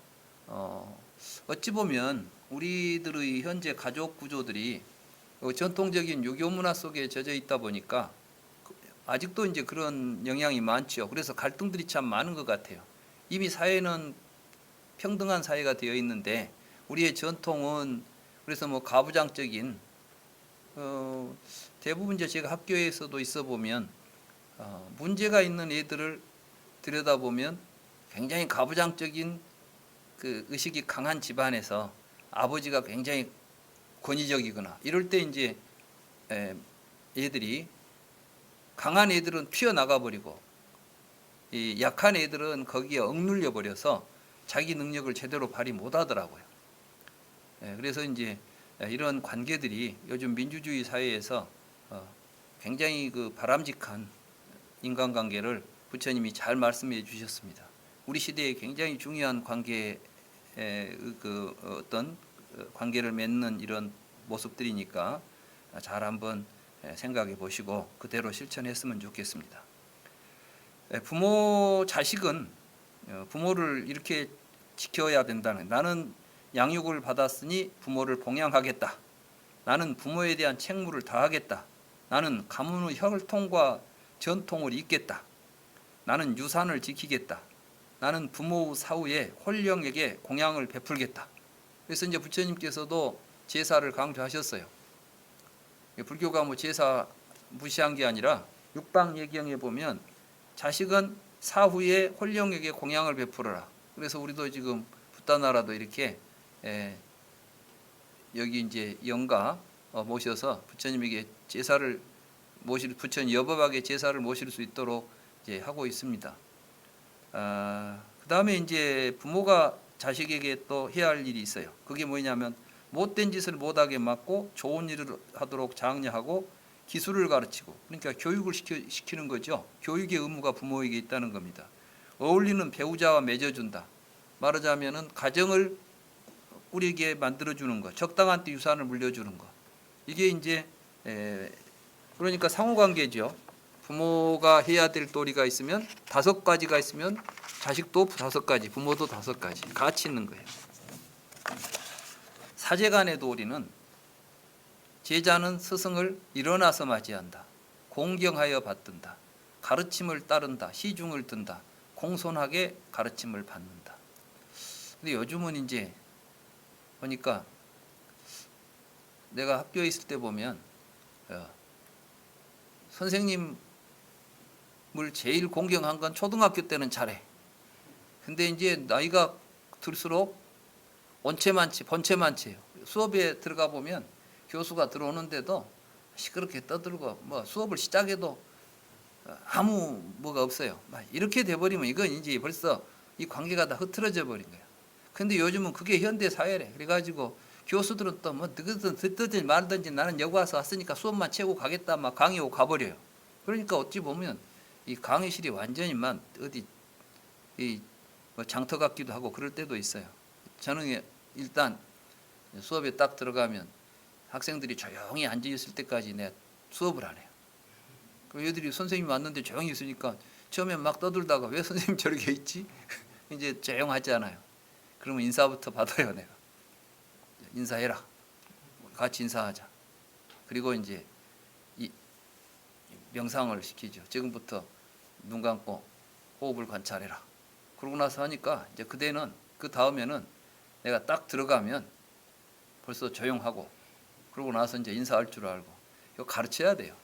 어찌 보면 우리들의 현재 가족 구조들이 전통적인 유교 문화 속에 젖어 있다 보니까 아직도 이제 그런 영향이 많죠. 그래서 갈등들이 참 많은 것 같아요. 이미 사회는 평등한 사회가 되어 있는데, 우리의 전통은 그래서 뭐 가부장적인, 대부분 이제 제가 학교에서도 있어 보면 문제가 있는 애들을 들여다보면 굉장히 가부장적인 그 의식이 강한 집안에서 아버지가 굉장히 권위적이거나 이럴 때 이제 애들이, 강한 애들은 튀어나가 버리고 이 약한 애들은 거기에 억눌려 버려서 자기 능력을 제대로 발휘 못 하더라고요. 그래서 이제 이런 관계들이 요즘 민주주의 사회에서 굉장히 그 바람직한 인간관계를 부처님이 잘 말씀해 주셨습니다. 우리 시대에 굉장히 중요한 관계의 그 어떤 관계를 맺는 이런 모습들이니까 잘 한번 생각해 보시고 그대로 실천했으면 좋겠습니다. 부모, 자식은 부모를 이렇게 지켜야 된다는, 나는 양육을 받았으니 부모를 봉양하겠다, 나는 부모에 대한 책무를 다하겠다, 나는 가문의 혈통과 전통을 잇겠다, 나는 유산을 지키겠다, 나는 부모 사후에 홀령에게 공양을 베풀겠다. 그래서 이제 부처님께서도 제사를 강조하셨어요. 불교가 뭐 제사 무시한 게 아니라 육방예경에 보면 자식은 사후에 홀령에게 공양을 베풀어라. 그래서 우리도 지금 붓다나라도 이렇게 여기 이제 영가 모셔서 부처님에게 제사를 모실, 부처님 여법하게 제사를 모실 수 있도록 이제 하고 있습니다. 그 다음에 이제 부모가 자식에게 또 해야 할 일이 있어요. 그게 뭐냐면 못된 짓을 못하게 막고 좋은 일을 하도록 장려하고 기술을 가르치고, 그러니까 교육을 시키는 거죠. 교육의 의무가 부모에게 있다는 겁니다. 어울리는 배우자와 맺어준다. 말하자면은 가정을 꾸리게 만들어주는 것, 적당한 때 유산을 물려주는 것. 이게 이제 그러니까 상호관계죠. 부모가 해야 될 도리가 있으면 5가지가 있으면 자식도 5가지, 부모도 5가지 같이 있는 거예요. 사제간의 도리는 제자는 스승을 일어나서 맞이한다, 공경하여 받든다, 가르침을 따른다, 시중을 든다, 공손하게 가르침을 받는다. 근데 요즘은 이제 보니까 내가 학교에 있을 때 보면 선생님을 제일 공경한 건 초등학교 때는 잘해. 근데 이제 나이가 들수록 본체만치, 번체만치예요. 수업에 들어가 보면 교수가 들어오는데도 시끄럽게 떠들고, 뭐 수업을 시작해도 아무 뭐가 없어요. 이렇게 돼버리면 이건 이제 벌써 이 관계가 다 흐트러져 버린 거예요. 근데 요즘은 그게 현대 사회래. 그래가지고 교수들은 또 뭐 듣든지 말든지 나는 여기 와서 왔으니까 수업만 채우고 가겠다 막 강의하고 가버려요. 그러니까 어찌 보면 이 강의실이 완전히 막 어디 이뭐 장터 같기도 하고 그럴 때도 있어요. 저는 일단 수업에 딱 들어가면 학생들이 조용히 앉아 있을 때까지 내가 수업을 안 해요. 그럼 얘들이 선생님이 왔는데 조용히 있으니까 처음엔 막 떠들다가 왜 선생님 저렇게 있지? 이제 조용하잖아요. 그러면 인사부터 받아요. 내가 인사해라. 같이 인사하자. 그리고 이제 이 명상을 시키죠. 지금부터 눈 감고 호흡을 관찰해라. 그러고 나서 하니까 이제 그 다음에는 내가 딱 들어가면 벌써 조용하고 그러고 나서 이제 인사할 줄 알고 이거 가르쳐야 돼요.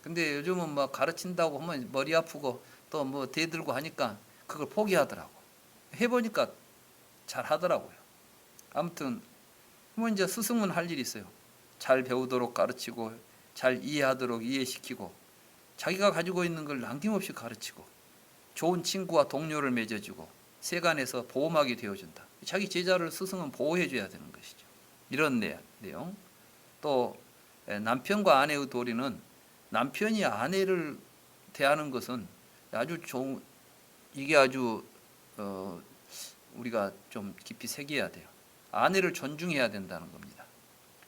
근데 요즘은 막 가르친다고 하면 머리 아프고 또 뭐 대들고 하니까 그걸 포기하더라고. 해보니까 잘 하더라고요. 아무튼 뭐 이제 스승은 할 일이 있어요. 잘 배우도록 가르치고 잘 이해하도록 이해시키고 자기가 가지고 있는 걸 남김없이 가르치고 좋은 친구와 동료를 맺어주고 세간에서 보호막이 되어준다. 자기 제자를 스승은 보호해줘야 되는 것이죠. 이런 내용. 또 남편과 아내의 도리는 남편이 아내를 대하는 것은 아주 좋은 이게 아주 우리가 좀 깊이 새겨야 돼요. 아내를 존중해야 된다는 겁니다.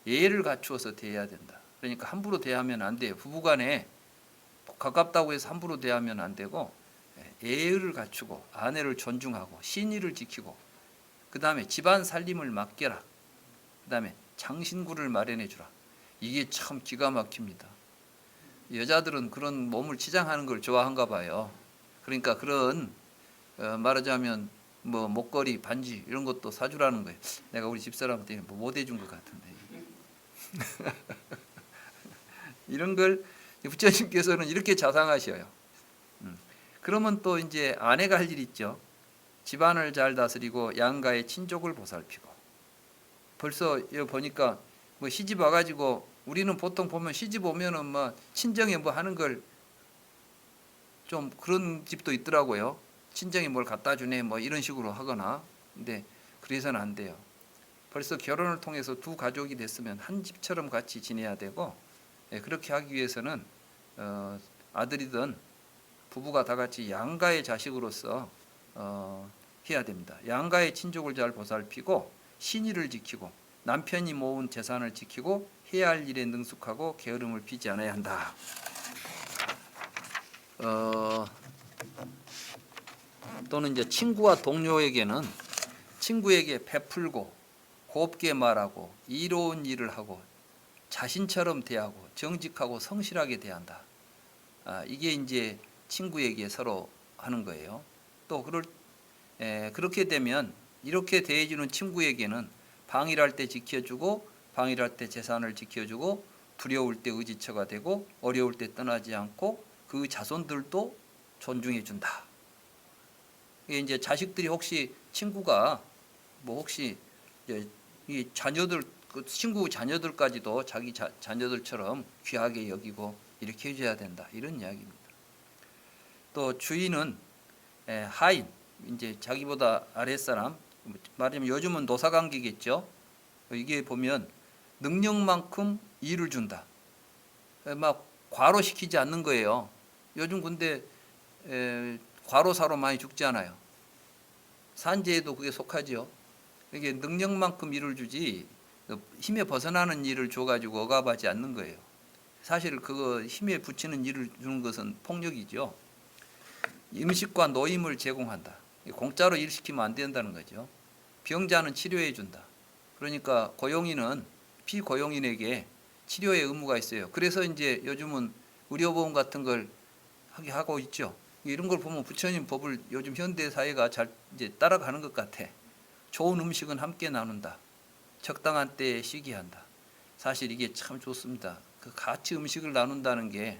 예의를 갖추어서 대해야 된다. 그러니까 함부로 대하면 안 돼요. 부부간에 가깝다고 해서 함부로 대하면 안 되고 예의를 갖추고 아내를 존중하고 신의를 지키고 그 다음에 집안 살림을 맡겨라. 그 다음에 장신구를 마련해 주라. 이게 참 기가 막힙니다. 여자들은 그런 몸을 치장하는 걸 좋아한가 봐요. 그러니까 그런 말하자면 뭐 목걸이, 반지 이런 것도 사주라는 거예요. 내가 우리 집사람한테 뭐 못 해준 것 같은데 이런 걸 부처님께서는 이렇게 자상하셔요. 그러면 또 이제 아내가 할 일 있죠. 집안을 잘 다스리고 양가의 친족을 보살피고. 벌써 여기 보니까 뭐 시집 와가지고 우리는 보통 보면 시집 오면은 뭐 친정에 뭐 하는 걸 좀 그런 집도 있더라고요. 친정이 뭘 갖다 주네 뭐 이런 식으로 하거나. 근데 그래서는 안 돼요. 벌써 결혼을 통해서 두 가족이 됐으면 한 집처럼 같이 지내야 되고 그렇게 하기 위해서는 아들이든 부부가 다 같이 양가의 자식으로서 해야 됩니다. 양가의 친족을 잘 보살피고 신의를 지키고 남편이 모은 재산을 지키고 해야 할 일에 능숙하고 게으름을 피지 않아야 한다. 또는 이제 친구와 동료에게는 친구에게 베풀고 곱게 말하고 이로운 일을 하고 자신처럼 대하고 정직하고 성실하게 대한다. 이게 이제 친구에게 서로 하는 거예요. 또 그렇게 되면 이렇게 대해주는 친구에게는 방일할 때 지켜주고 방일할 때 재산을 지켜주고 두려울 때 의지처가 되고 어려울 때 떠나지 않고 그 자손들도 존중해 준다. 이게 이제 자식들이 혹시 친구가 뭐 혹시 이제 이 자녀들 그 친구 자녀들까지도 자기 자녀들처럼 귀하게 여기고 이렇게 해줘야 된다. 이런 이야기입니다. 또 주인은 하인 이제 자기보다 아랫사람 말하자면 요즘은 노사관계겠죠. 이게 보면 능력만큼 일을 준다. 막 과로시키지 않는 거예요. 요즘 근데 과로사로 많이 죽지 않아요. 산재에도 그게 속하죠. 이게 능력만큼 일을 주지 힘에 벗어나는 일을 줘가지고 억압하지 않는 거예요. 사실 그거 힘에 붙이는 일을 주는 것은 폭력이죠. 음식과 노임을 제공한다. 공짜로 일 시키면 안 된다는 거죠. 병자는 치료해 준다. 그러니까 고용인은 피고용인에게 치료의 의무가 있어요. 그래서 이제 요즘은 의료보험 같은 걸 하게 하고 있죠. 이런 걸 보면 부처님 법을 요즘 현대 사회가 잘 이제 따라가는 것 같아. 좋은 음식은 함께 나눈다. 적당한 때에 시기한다. 사실 이게 참 좋습니다. 그 같이 음식을 나눈다는 게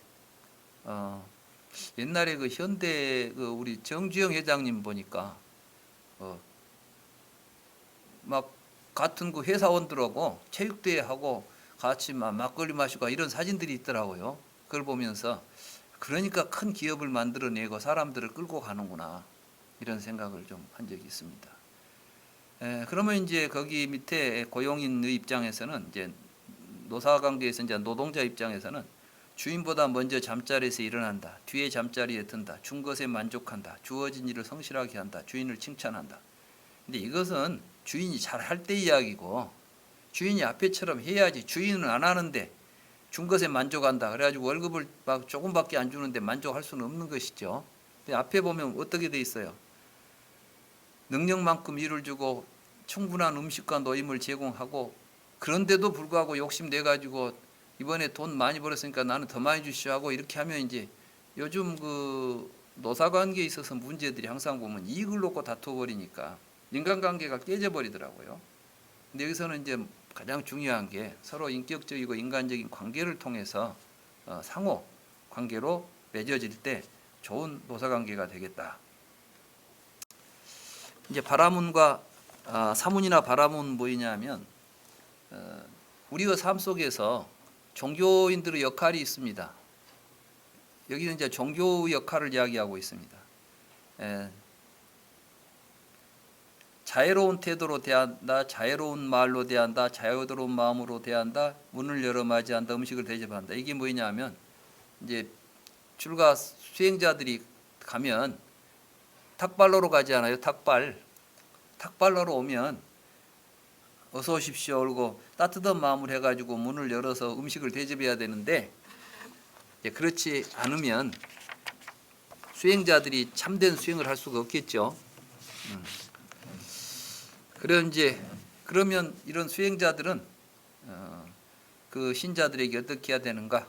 옛날에 그 현대 그 우리 정주영 회장님 보니까 막 같은 그 회사원들하고 체육대회 하고 같이 막 막걸리 마시고 이런 사진들이 있더라고요. 그걸 보면서 그러니까 큰 기업을 만들어내고 사람들을 끌고 가는구나, 이런 생각을 좀 한 적이 있습니다. 그러면 이제 거기 밑에 고용인의 입장에서는, 이제 노사관계에서 이제 노동자 입장에서는 주인보다 먼저 잠자리에서 일어난다, 뒤에 잠자리에 든다, 준 것에 만족한다, 주어진 일을 성실하게 한다, 주인을 칭찬한다. 근데 이것은 주인이 잘 할 때 이야기고, 주인이 앞에처럼 해야지. 주인은 안 하는데 준 것에 만족한다, 그래가지고 월급을 막 조금밖에 안 주는데 만족할 수는 없는 것이죠. 근데 앞에 보면 어떻게 돼 있어요? 능력만큼 일을 주고 충분한 음식과 노임을 제공하고, 그런데도 불구하고 욕심내 가지고 이번에 돈 많이 벌었으니까 나는 더 많이 주시오 하고, 이렇게 하면 이제 요즘 그 노사관계에 있어서 문제들이 항상 보면 이익을 놓고 다투어버리니까 인간관계가 깨져버리더라고요. 근데 여기서는 이제 가장 중요한 게 서로 인격적이고 인간적인 관계를 통해서 상호 관계로 맺어질 때 좋은 노사관계가 되겠다. 이제 바라문과 사문이나 바라문 뭐냐면, 우리의 삶 속에서 종교인들의 역할이 있습니다. 여기는 이제 종교의 역할을 이야기하고 있습니다. 자애로운 태도로 대한다, 자애로운 말로 대한다, 자유로운 마음으로 대한다, 문을 열어 맞이한다, 음식을 대접한다. 이게 뭐냐면, 이제 출가 수행자들이 가면 탁발로로 가지 않아요? 탁발로로 오면 어서 오십시오 그러고 따뜻한 마음을 해가지고 문을 열어서 음식을 대접해야 되는데, 그렇지 않으면 수행자들이 참된 수행을 할 수가 없겠죠. 그러면 이런 수행자들은 그 신자들에게 어떻게 해야 되는가?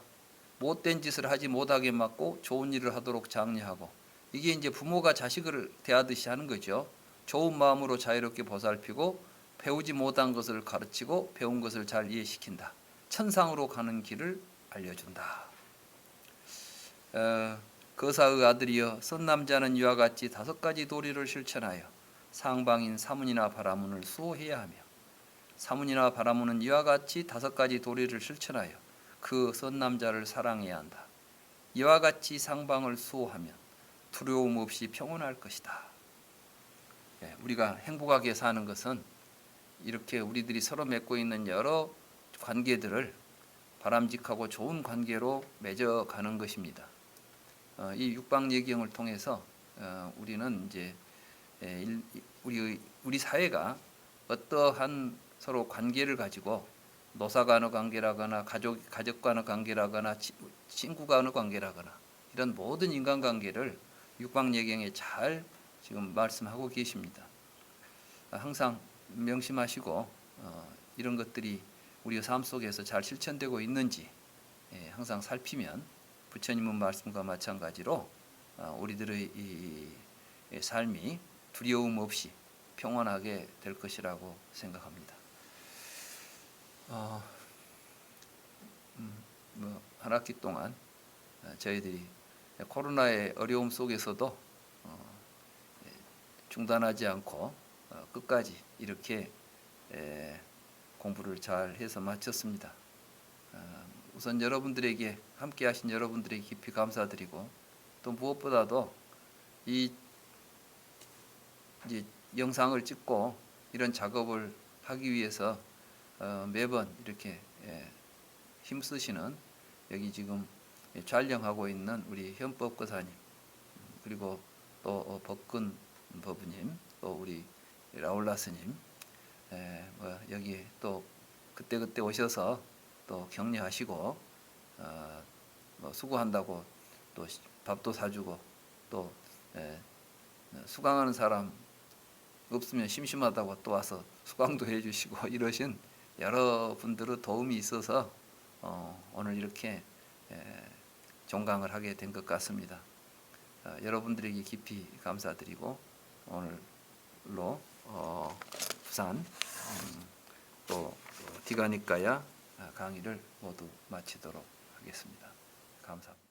못된 짓을 하지 못하게 막고 좋은 일을 하도록 장려하고, 이게 이제 부모가 자식을 대하듯이 하는 거죠. 좋은 마음으로 자유롭게 보살피고 배우지 못한 것을 가르치고 배운 것을 잘 이해시킨다. 천상으로 가는 길을 알려준다. 거사의 아들이여, 선남자는 이와 같이 5가지 도리를 실천하여 상방인 사문이나 바라문을 수호해야 하며, 사문이나 바라문은 이와 같이 5가지 도리를 실천하여 그 선남자를 사랑해야 한다. 이와 같이 상방을 수호하면 두려움 없이 평온할 것이다. 우리가 행복하게 사는 것은 이렇게 우리들이 서로 맺고 있는 여러 관계들을 바람직하고 좋은 관계로 맺어가는 것입니다. 이 육방예경을 통해서 우리는 이제 우리 사회가 어떠한 서로 관계를 가지고, 노사 간의 관계라거나 가족 간의 관계라거나 친구 간의 관계라거나 이런 모든 인간관계를 육방예경에 잘 지금 말씀하고 계십니다. 항상 명심하시고 이런 것들이 우리의 삶 속에서 잘 실천되고 있는지 항상 살피면 부처님의 말씀과 마찬가지로 우리들의 이 삶이 두려움 없이 평온하게 될 것이라고 생각합니다. 한 학기 동안 저희들이 코로나의 어려움 속에서도 중단하지 않고 끝까지 이렇게 공부를 잘 해서 마쳤습니다. 우선 여러분들에게, 함께 하신 여러분들에게 깊이 감사드리고, 또 무엇보다도 이제 영상을 찍고 이런 작업을 하기 위해서 매번 이렇게 힘쓰시는, 여기 지금 촬영하고 있는 우리 현법거사님, 그리고 또 법근 법부님, 또 우리 라울라 스님, 여기 또 그때 오셔서 또 격려하시고 수고한다고 또 밥도 사주고, 또 수강하는 사람 없으면 심심하다고 또 와서 수강도 해주시고, 이러신 여러분들의 도움이 있어서 오늘 이렇게 종강을 하게 된 것 같습니다. 여러분들에게 깊이 감사드리고, 오늘로 부산 또 디가니까야 강의를 모두 마치도록 하겠습니다. 감사합니다.